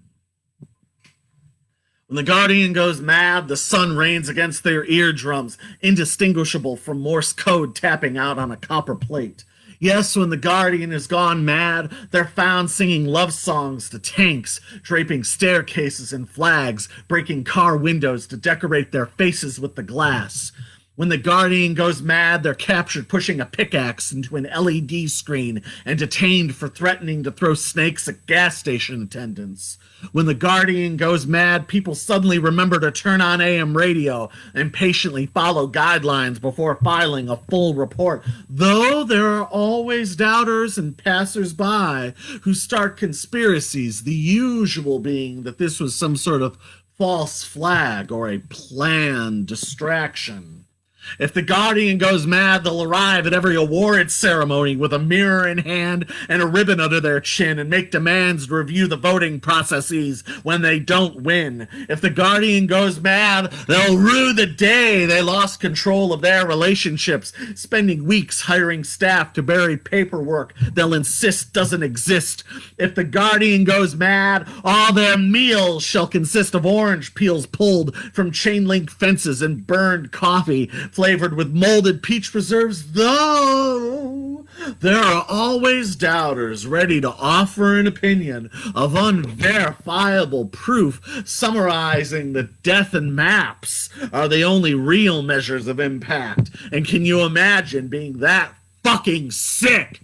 A: When the Guardian goes mad, the sun rains against their eardrums, indistinguishable from Morse code tapping out on a copper plate. Yes, when the Guardian has gone mad, they're found singing love songs to tanks, draping staircases and flags, breaking car windows to decorate their faces with the glass. When the Guardian goes mad, they're captured pushing a pickaxe into an LED screen and detained for threatening to throw snakes at gas station attendants. When the Guardian goes mad, people suddenly remember to turn on AM radio and patiently follow guidelines before filing a full report, though there are always doubters and passers-by who start conspiracies, the usual being that this was some sort of false flag or a planned distraction. If the Guardian goes mad, they'll arrive at every awards ceremony with a mirror in hand and a ribbon under their chin and make demands to review the voting processes when they don't win. If the Guardian goes mad, they'll rue the day they lost control of their relationships, spending weeks hiring staff to bury paperwork they'll insist doesn't exist. If the Guardian goes mad, all their meals shall consist of orange peels pulled from chain-link fences and burned coffee flavored with molded peach preserves, though There are always doubters ready to offer an opinion of unverifiable proof, summarizing that death and maps are the only real measures of impact. And can you imagine being that fucking sick?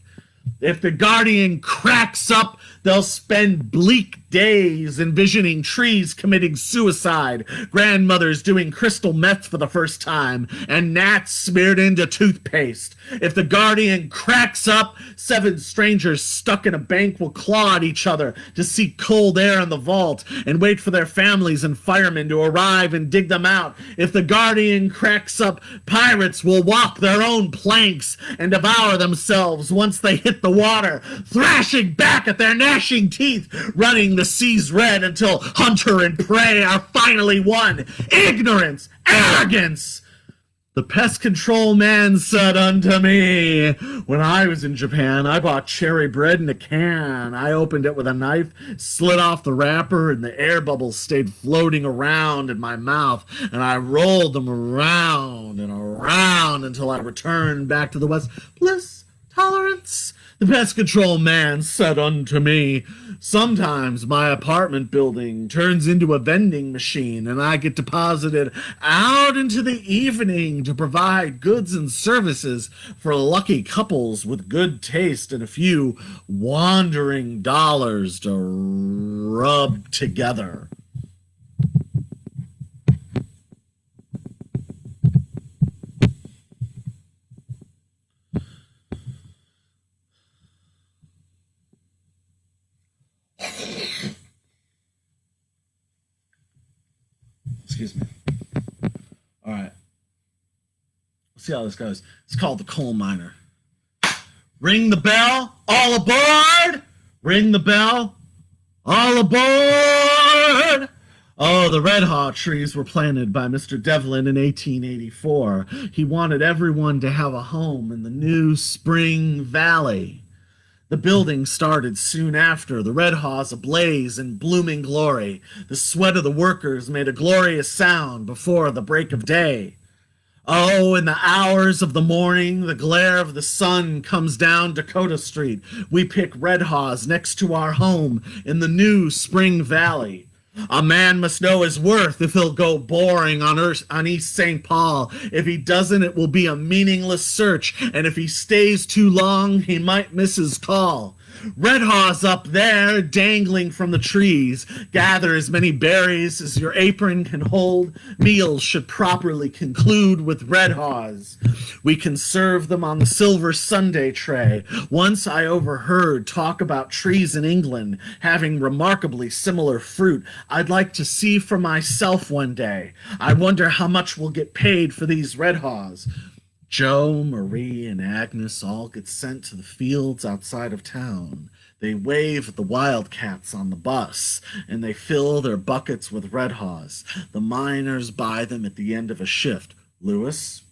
A: If the Guardian cracks up, they'll spend bleak days envisioning trees committing suicide, grandmothers doing crystal meth for the first time, and gnats smeared into toothpaste. If the Guardian cracks up, 7 strangers stuck in a bank will claw at each other to seek cold air in the vault and wait for their families and firemen to arrive and dig them out. If the Guardian cracks up, pirates will walk their own planks and devour themselves once they hit the water, thrashing back at their gnashing teeth, running the seas red until hunter and prey are finally one. Ignorance, arrogance. The pest control man said unto me, when I was in Japan, I bought cherry bread in a can. I opened it with a knife, slid off the wrapper, and the air bubbles stayed floating around in my mouth, and I rolled them around and around until I returned back to the West. Bliss, tolerance. The pest control man said unto me, sometimes my apartment building turns into a vending machine and I get deposited out into the evening to provide goods and services for lucky couples with good taste and a few wandering dollars to rub together. Excuse me. All right. Let's see how this goes. It's called The Coal Miner. Ring the bell, all aboard! Ring the bell, all aboard! Oh, the red haw trees were planted by Mr. Devlin in 1884. He wanted everyone to have a home in the new Spring Valley. The building started soon after, the red haws ablaze in blooming glory. The sweat of the workers made a glorious sound before the break of day. Oh, in the hours of the morning, the glare of the sun comes down Dakota Street. We pick red haws next to our home in the new Spring Valley. A man must know his worth if he'll go boring on East St. Paul. If he doesn't, it will be a meaningless search, and if he stays too long, he might miss his call. Red haws up there, dangling from the trees. Gather as many berries as your apron can hold. Meals should properly conclude with red haws. We can serve them on the silver sundae tray. Once I overheard talk about trees in England having remarkably similar fruit. I'd like to see for myself one day. I wonder how much we'll get paid for these red haws. Joe, Marie, and Agnes all get sent to the fields outside of town. They wave at the wildcats on the bus, and they fill their buckets with red haws. The miners buy them at the end of a shift. Lewis,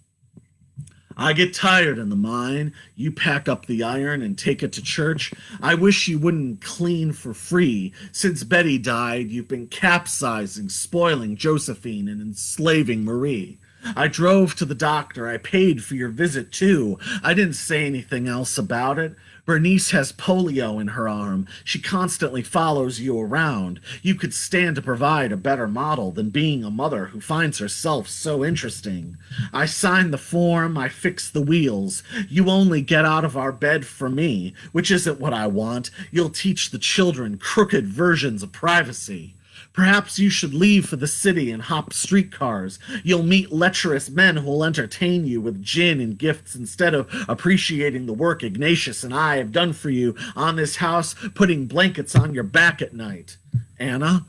A: I get tired in the mine. You pack up the iron and take it to church. I wish you wouldn't clean for free. Since Betty died, you've been capsizing, spoiling Josephine, and enslaving Marie. I drove to the doctor. I paid for your visit, too. I didn't say anything else about it. Bernice has polio in her arm. She constantly follows you around. You could stand to provide a better model than being a mother who finds herself so interesting. I signed the form. I fixed the wheels. You only get out of our bed for me, which isn't what I want. You'll teach the children crooked versions of privacy. Perhaps you should leave for the city and hop streetcars. You'll meet lecherous men who'll entertain you with gin and gifts instead of appreciating the work Ignatius and I have done for you on this house, putting blankets on your back at night. Anna?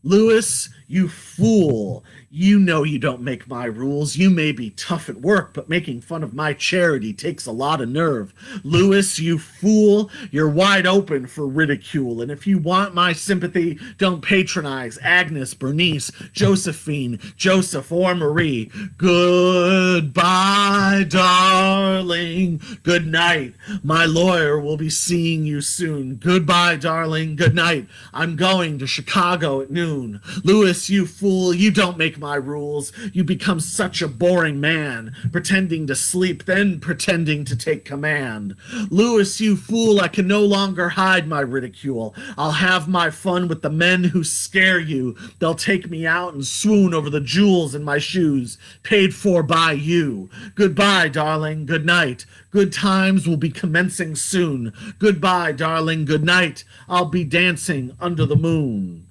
A: Lewis, you fool. You know you don't make my rules. You may be tough at work, but making fun of my charity takes a lot of nerve. Lewis, you fool. You're wide open for ridicule, and if you want my sympathy, don't patronize Agnes, Bernice, Josephine, Joseph, or Marie. Goodbye, darling. Good night. My lawyer will be seeing you soon. Goodbye, darling. Good night. I'm going to Chicago at noon. Lewis, Lewis, you fool, you don't make my rules. You become such a boring man, pretending to sleep, then pretending to take command. Lewis, you fool, I can no longer hide my ridicule. I'll have my fun with the men who scare you. They'll take me out and swoon over the jewels in my shoes, paid for by you. Goodbye, darling, good night. Good times will be commencing soon. Goodbye, darling, good night. I'll be dancing under the moon.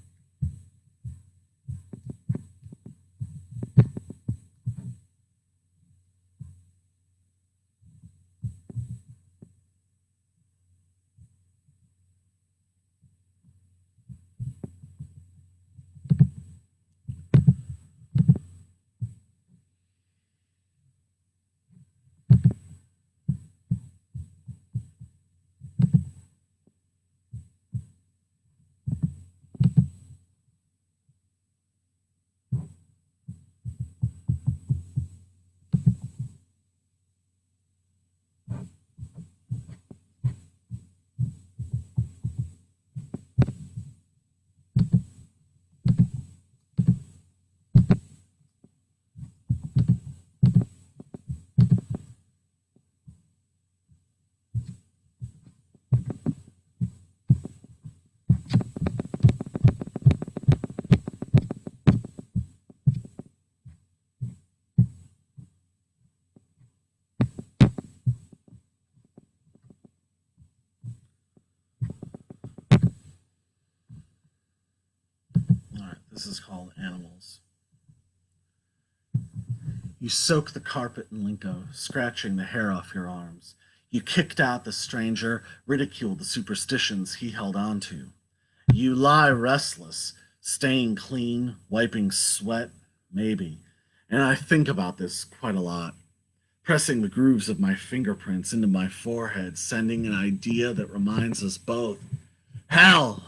A: All right, this is called Animals. You soak the carpet in lingo, scratching the hair off your arms. You kicked out the stranger, ridiculed the superstitions he held on to. You lie restless, staying clean, wiping sweat, maybe. And I think about this quite a lot, pressing the grooves of my fingerprints into my forehead, sending an idea that reminds us both. Hell!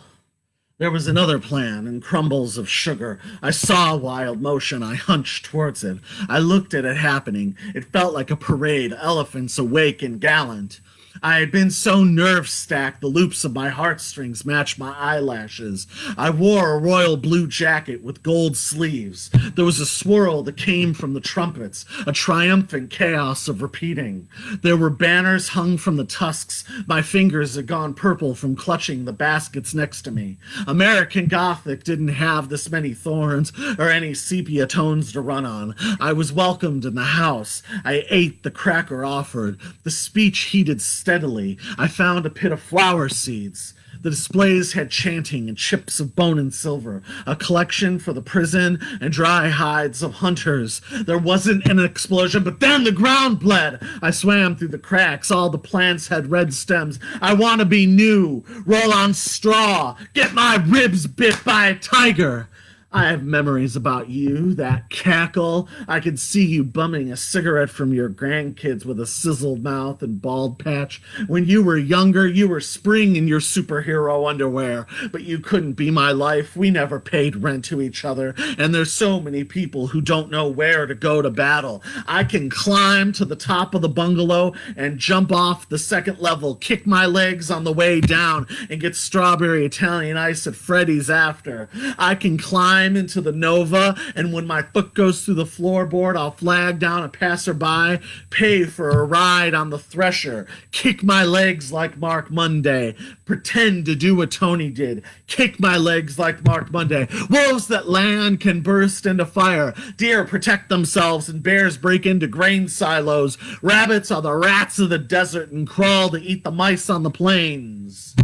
A: There was another plan, in crumbles of sugar. I saw wild motion. I hunched towards it. I looked at it happening. It felt like a parade, elephants awake and gallant. I had been so nerve-stacked, the loops of my heartstrings matched my eyelashes. I wore a royal blue jacket with gold sleeves. There was a swirl that came from the trumpets, a triumphant chaos of repeating. There were banners hung from the tusks. My fingers had gone purple from clutching the baskets next to me. American Gothic didn't have this many thorns or any sepia tones to run on. I was welcomed in the house. I ate the cracker offered. The speech heated steadily. I found a pit of flower seeds. The displays had chanting and chips of bone and silver, a collection for the prison and dry hides of hunters. There wasn't an explosion, but then the ground bled. I swam through the cracks. All the plants had red stems. I want to be new. Roll on straw. Get my ribs bit by a tiger. I have memories about you, that cackle. I could see you bumming a cigarette from your grandkids with a sizzled mouth and bald patch. When you were younger, you were spring in your superhero underwear, but you couldn't be my life. We never paid rent to each other, and there's so many people who don't know where to go to battle. I can climb to the top of the bungalow and jump off the second level, kick my legs on the way down, and get strawberry Italian ice at Freddy's after. I can climb into the Nova, and when my foot goes through the floorboard, I'll flag down a passerby, pay for a ride on the Thresher, kick my legs like Mark Monday, pretend to do what Tony did, kick my legs like Mark Monday. Wolves that land can burst into fire, deer protect themselves, and bears break into grain silos. Rabbits are the rats of the desert and crawl to eat the mice on the plains.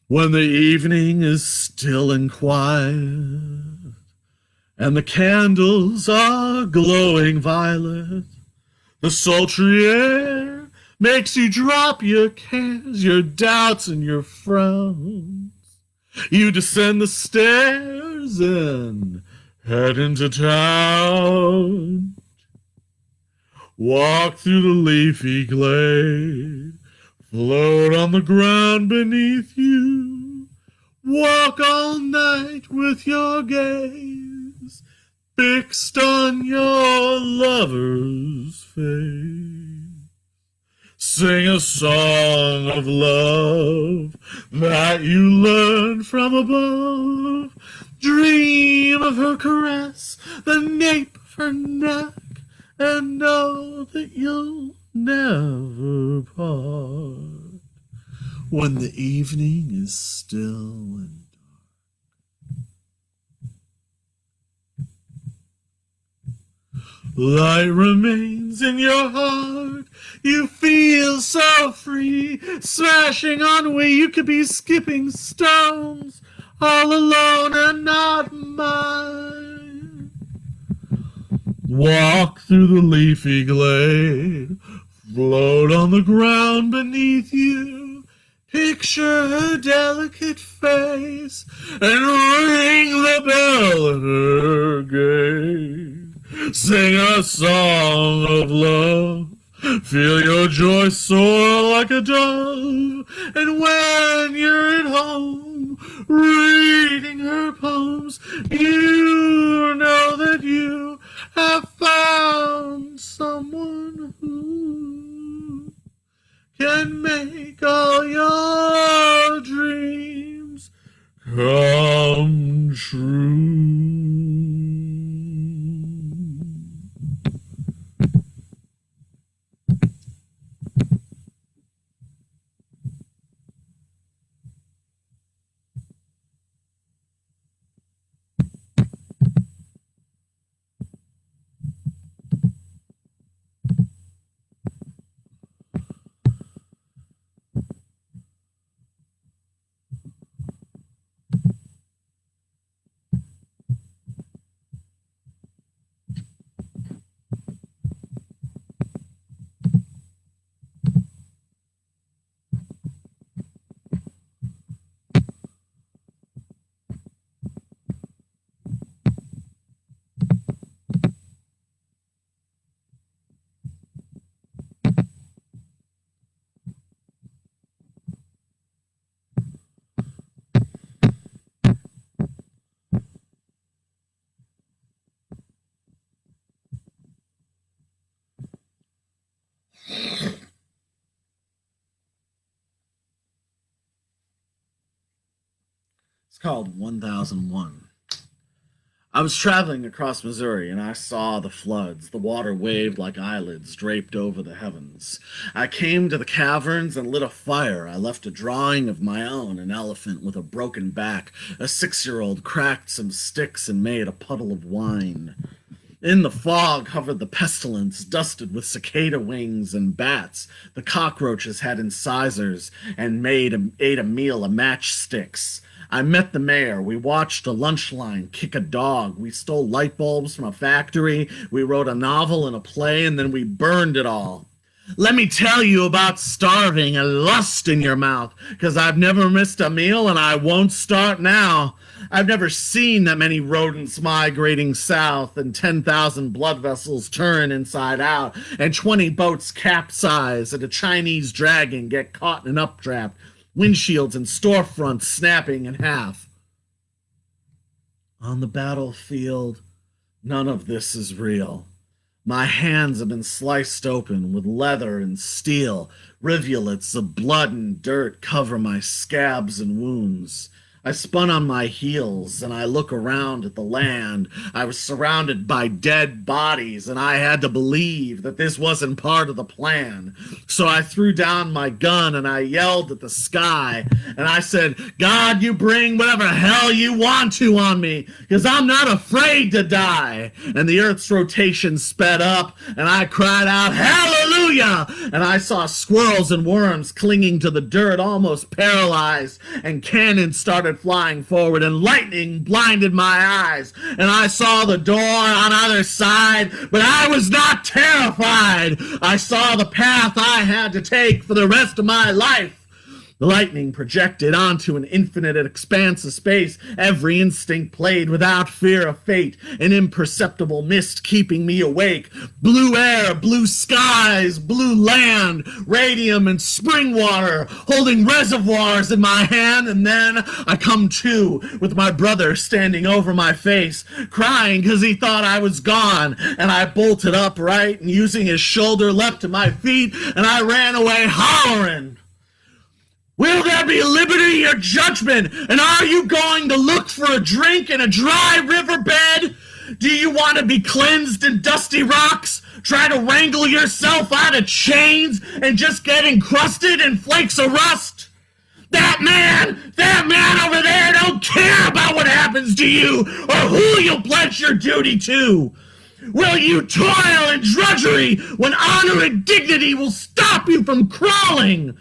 A: When the evening is still and quiet, and the candles are glowing violet, the sultry air makes you drop your cares, your doubts, and your frowns. You descend the stairs and head into town. Walk through the leafy glade, float on the ground beneath you, walk all night with your gaze fixed on your lover's face. Sing a song of love that you learned from above. Dream of her caress, the nape of her neck, and know that you'll never part when the evening is still and light remains in your heart. You feel so free, smashing on where you could be skipping stones, all alone and not mine. Walk through the leafy glade, float on the ground beneath you, picture her delicate face, and ring the bell at her gate. Sing a song of love, feel your joy soar like a dove, and when you're at home, reading her poems, you know that you have found someone who can make all your dreams come true. It's called 1001. I was traveling across Missouri and I saw the floods. The water waved like eyelids draped over the heavens. I came to the caverns and lit a fire. I left a drawing of my own, an elephant with a broken back. A 6-year-old cracked some sticks and made a puddle of wine. In the fog hovered the pestilence, dusted with cicada wings and bats. The cockroaches had incisors and ate a meal of matchsticks. I met the mayor. We watched a lunch line kick a dog. We stole light bulbs from a factory. We wrote a novel and a play, and then we burned it all. Let me tell you about starving and lust in your mouth, 'cause I've never missed a meal and I won't start now. I've never seen that many rodents migrating south, and 10,000 blood vessels turn inside out, and 20 boats capsize, and a Chinese dragon get caught in an updraft, windshields and storefronts snapping in half. On the battlefield, none of this is real. My hands have been sliced open with leather and steel. Rivulets of blood and dirt cover my scabs and wounds. I spun on my heels and I look around at the land. I was surrounded by dead bodies and I had to believe that this wasn't part of the plan. So I threw down my gun and I yelled at the sky and I said, God, you bring whatever hell you want to on me, because I'm not afraid to die. And the earth's rotation sped up and I cried out, hallelujah! And I saw squirrels and worms clinging to the dirt, almost paralyzed, and cannons started flying forward, and lightning blinded my eyes, and I saw the door on either side, but I was not terrified. I saw the path I had to take for the rest of my life. The lightning projected onto an infinite expanse of space. Every instinct played without fear of fate. An imperceptible mist keeping me awake. Blue air, blue skies, blue land, radium and spring water, holding reservoirs in my hand. And then I come to with my brother standing over my face, crying because he thought I was gone. And I bolted upright and, using his shoulder, leapt to my feet, and I ran away hollering. Will there be liberty or judgment? And are you going to look for a drink in a dry riverbed? Do you want to be cleansed in dusty rocks? Try to wrangle yourself out of chains and just get encrusted in flakes of rust? That man over there don't care about what happens to you or who you'll pledge your duty to. Will you toil in drudgery when honor and dignity will stop you from crawling?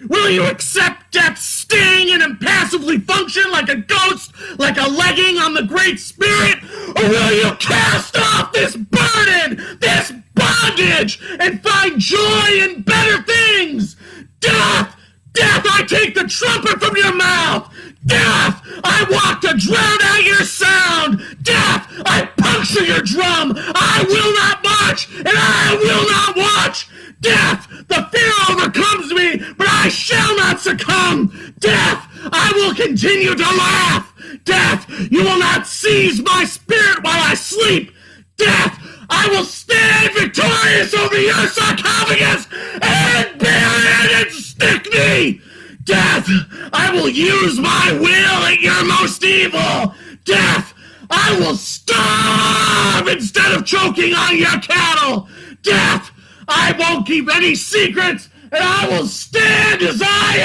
A: Will you accept death's sting and impassively function like a ghost, like a legging on the Great Spirit? Or will you cast off this burden, this bondage, and find joy in better things? Death! Death, I take the trumpet from your mouth! Death, I walk to drown out your sound! Death, I puncture your drum! I will not march, and I will not watch! Death, the fear overcomes me, but I shall not succumb! Death, I will continue to laugh! Death, you will not seize my spirit while I sleep! Death, I will stand victorious over your sarcophagus and bury it in Stickney! Death, I will use my will at your most evil! Death, I will starve instead of choking on your cattle! Death, I won't keep any secrets, and I will stand as I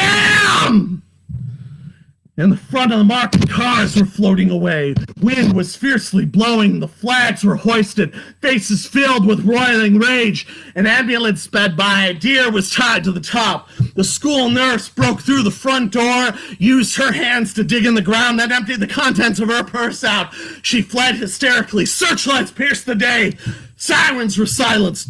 A: am! In the front of the market, cars were floating away. Wind was fiercely blowing. The flags were hoisted, faces filled with roiling rage. An ambulance sped by. A deer was tied to the top. The school nurse broke through the front door, used her hands to dig in the ground, then emptied the contents of her purse out. She fled hysterically. Searchlights pierced the day. Sirens were silenced.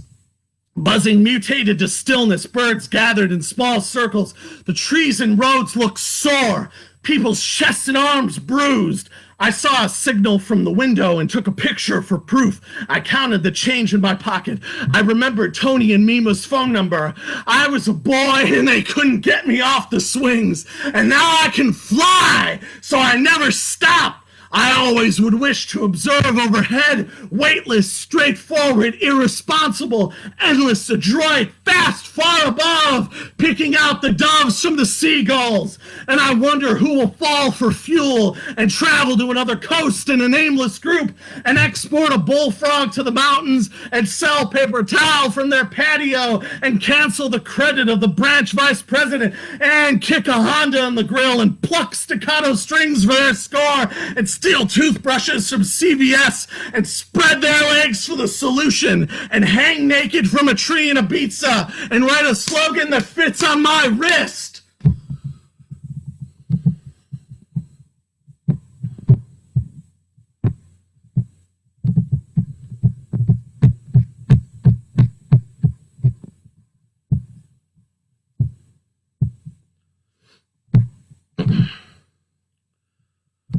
A: Buzzing mutated to stillness. Birds gathered in small circles. The trees and roads looked sore. People's chests and arms bruised. I saw a signal from the window and took a picture for proof. I counted the change in my pocket. I remembered Tony and Mima's phone number. I was a boy and they couldn't get me off the swings. And now I can fly, so I never stop. I always would wish to observe overhead, weightless, straightforward, irresponsible, endless, adroit, fast, far above, picking out the doves from the seagulls. And I wonder who will fall for fuel and travel to another coast in a nameless group and export a bullfrog to the mountains and sell paper towel from their patio and cancel the credit of the branch vice president and kick a Honda in the grill and pluck staccato strings for their score and steal toothbrushes from CVS and spread their legs for the solution and hang naked from a tree in Ibiza and write a slogan that fits on my wrist.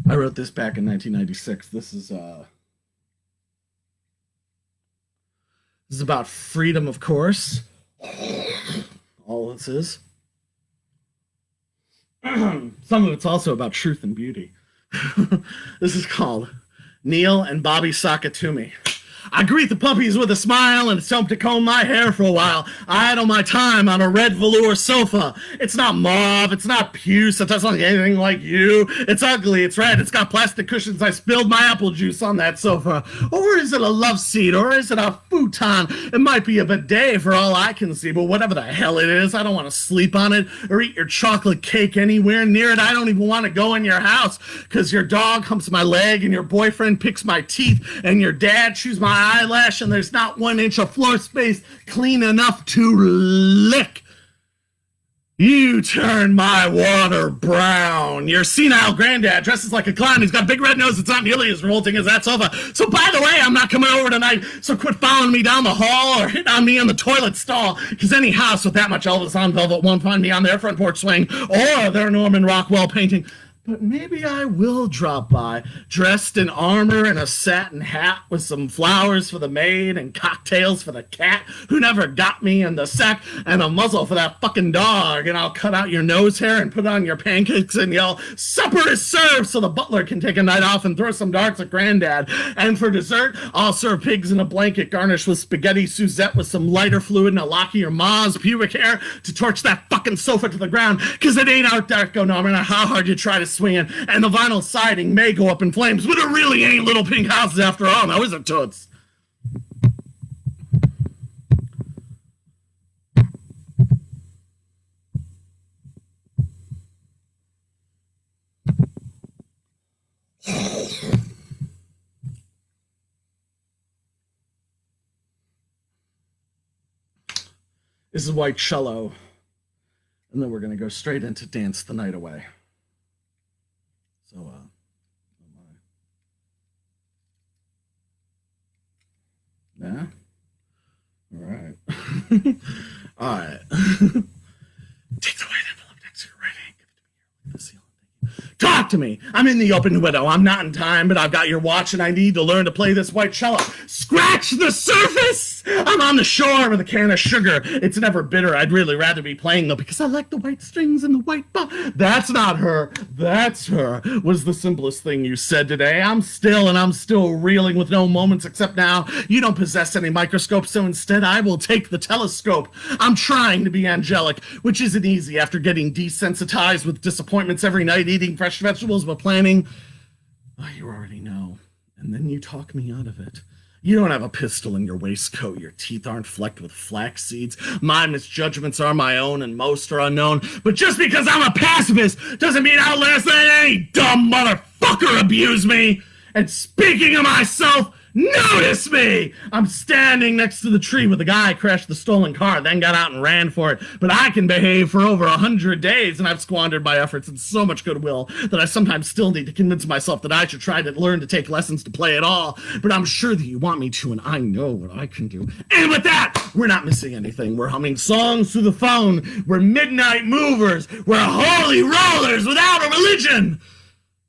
A: I wrote this back in 1996. This is about freedom, of course. All this is. Some of it's also about truth and beauty. This is called Neil and Bobby Sakatumi. I greet the puppies with a smile and attempt to comb my hair for a while. I idle my time on a red velour sofa. It's not mauve, it's not puce, it doesn't look anything like you. It's ugly, it's red, it's got plastic cushions. I spilled my apple juice on that sofa. Or is it a love seat, or is it a futon? It might be a bidet for all I can see, but whatever the hell it is, I don't want to sleep on it or eat your chocolate cake anywhere near it. I don't even want to go in your house because your dog humps my leg and your boyfriend picks my teeth and your dad chews my eyelash and there's not 1 inch of floor space clean enough to lick. You turn my water brown. Your senile granddad dresses like a clown. He's got a big red nose. It's not nearly as revolting as that sofa. So by the way, I'm not coming over tonight. So quit following me down the hall or hitting on me in the toilet stall. Because any house with that much Elvis on velvet won't find me on their front porch swing or their Norman Rockwell painting. but maybe I will drop by, dressed in armor and a satin hat with some flowers for the maid and cocktails for the cat who never got me in the sack and a muzzle for that fucking dog. And I'll cut out your nose hair and put on your pancakes and yell, supper is served, so the butler can take a night off and throw some darts at granddad. And for dessert, I'll serve pigs in a blanket garnished with spaghetti Suzette with some lighter fluid and a lock of your ma's pubic hair to torch that fucking sofa to the ground, because it ain't Art Deco no matter how hard you try to swing it, and the vinyl siding may go up in flames, but it really ain't little pink houses after all, now is it, Toots? This is White Cello, and then we're going to go straight into Dance the Night Away. So, yeah? All right. All right. Take the white envelope next to your right hand. Give it to me here. Look at the ceiling. Talk to me. I'm in the open window. I'm not in time, but I've got your watch and I need to learn to play this white cello. Scratch the surface! I'm on the shore with a can of sugar. It's never bitter. I'd really rather be playing though because I like the white strings and the white bow. That's not her. That's her was the simplest thing you said today. I'm still reeling with no moments except now. You don't possess any microscope, so instead I will take the telescope. I'm trying to be angelic, which isn't easy after getting desensitized with disappointments every night, eating fresh vegetables, but planning, oh, you already know. And then you talk me out of it. You don't have a pistol in your waistcoat. Your teeth aren't flecked with flax seeds. My misjudgments are my own, and most are unknown. But just because I'm a pacifist doesn't mean I'll last any dumb motherfucker abuse me. And speaking of myself, notice me! I'm standing next to the tree where the guy crashed the stolen car, then got out and ran for it. But I can behave for over 100 days, and I've squandered my efforts and so much goodwill that I sometimes still need to convince myself that I should try to learn to take lessons to play at all. But I'm sure that you want me to, and I know what I can do. And with that, we're not missing anything. We're humming songs through the phone. We're midnight movers. We're holy rollers without a religion.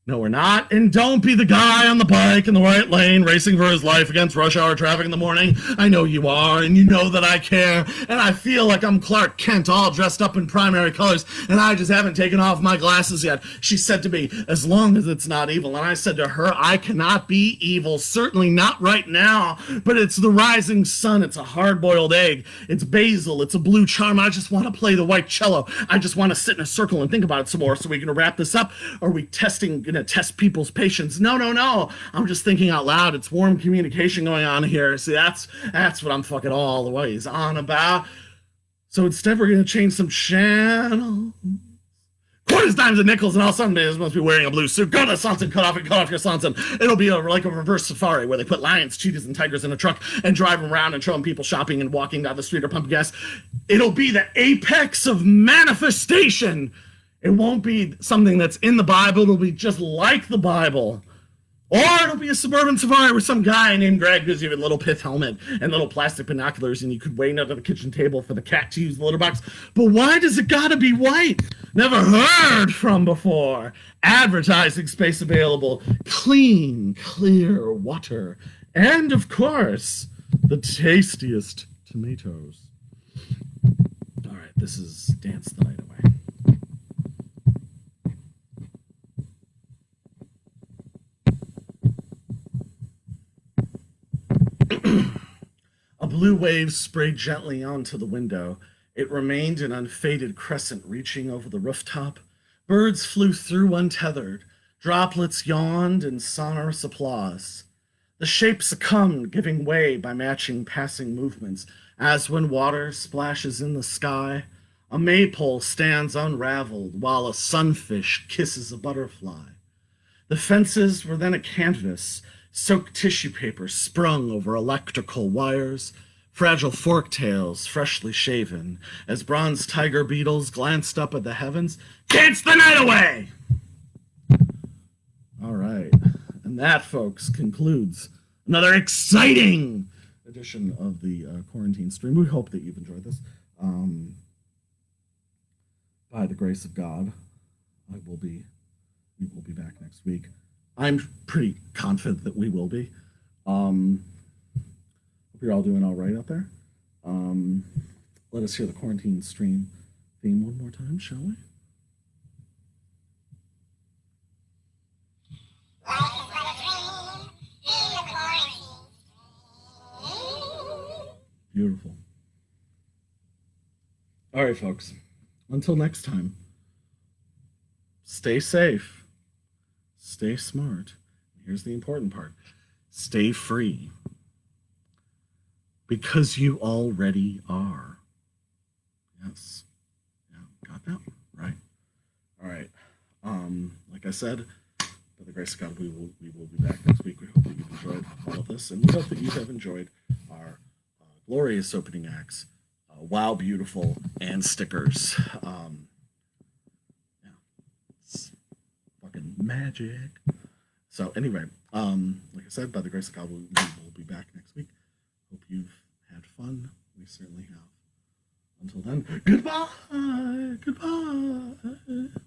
A: No, we're not. And don't be the guy on the bike in the right lane racing for his life against rush hour traffic in the morning. I know you are, and you know that I care. And I feel like I'm Clark Kent all dressed up in primary colors, and I just haven't taken off my glasses yet. She said to me, as long as it's not evil. And I said to her, I cannot be evil, certainly not right now. But it's the rising sun. It's a hard-boiled egg. It's basil. It's a blue charm. I just want to play the white cello. I just want to sit in a circle and think about it some more. So we can wrap this up? Or are we gonna test people's patience? No. I'm just thinking out loud. It's warm communication going on here. See, that's what I'm fucking all the ways on about. So instead, we're gonna change some channel. Quarters, dimes, and nickels, and all Sundays must be wearing a blue suit. Go to Swanson, cut off your Swanson. It'll be like a reverse safari where they put lions, cheetahs, and tigers in a truck and drive them around and show them people shopping and walking down the street or pumping gas. It'll be the apex of manifestation. It won't be something that's in the Bible. It'll be just like the Bible. Or it'll be a suburban safari where some guy named Greg gives you a little pith helmet and little plastic binoculars, and you could wait under the kitchen table for the cat to use the litter box. But why does it gotta be white? Never heard from before. Advertising space available. Clean, clear water. And, of course, the tastiest tomatoes. All right, this is Dance the Night Away. A blue wave sprayed gently onto the window. It remained an unfaded crescent reaching over the rooftop. Birds flew through untethered. Droplets yawned in sonorous applause. The shape succumbed, giving way by matching passing movements, as when water splashes in the sky. A maypole stands unraveled while a sunfish kisses a butterfly. The fences were then a canvas, soaked tissue paper sprung over electrical wires, fragile forktails freshly shaven, as bronze tiger beetles glanced up at the heavens. Dance the night away! All right. And that, folks, concludes another exciting edition of the quarantine stream. We hope that you've enjoyed this. By the grace of God, I will be
B: we will be back next week. I'm pretty confident that we will be. Hope you're all doing all right out there. Let us hear the quarantine stream theme one more time, shall we? Beautiful. All right, folks. Until next time, stay safe, stay smart. Here's the important part: stay free. Because you already are. Yes. Yeah, got that? Right. All right. Like I said, by the grace of God, we will be back next week. We hope that you've enjoyed all of this, and we hope that you have enjoyed our glorious opening acts, Wow Beautiful, and stickers. Yeah, it's fucking magic. So anyway, like I said, by the grace of God, we will be back next week. Hope you've had fun. We certainly have. Until then, goodbye. Goodbye.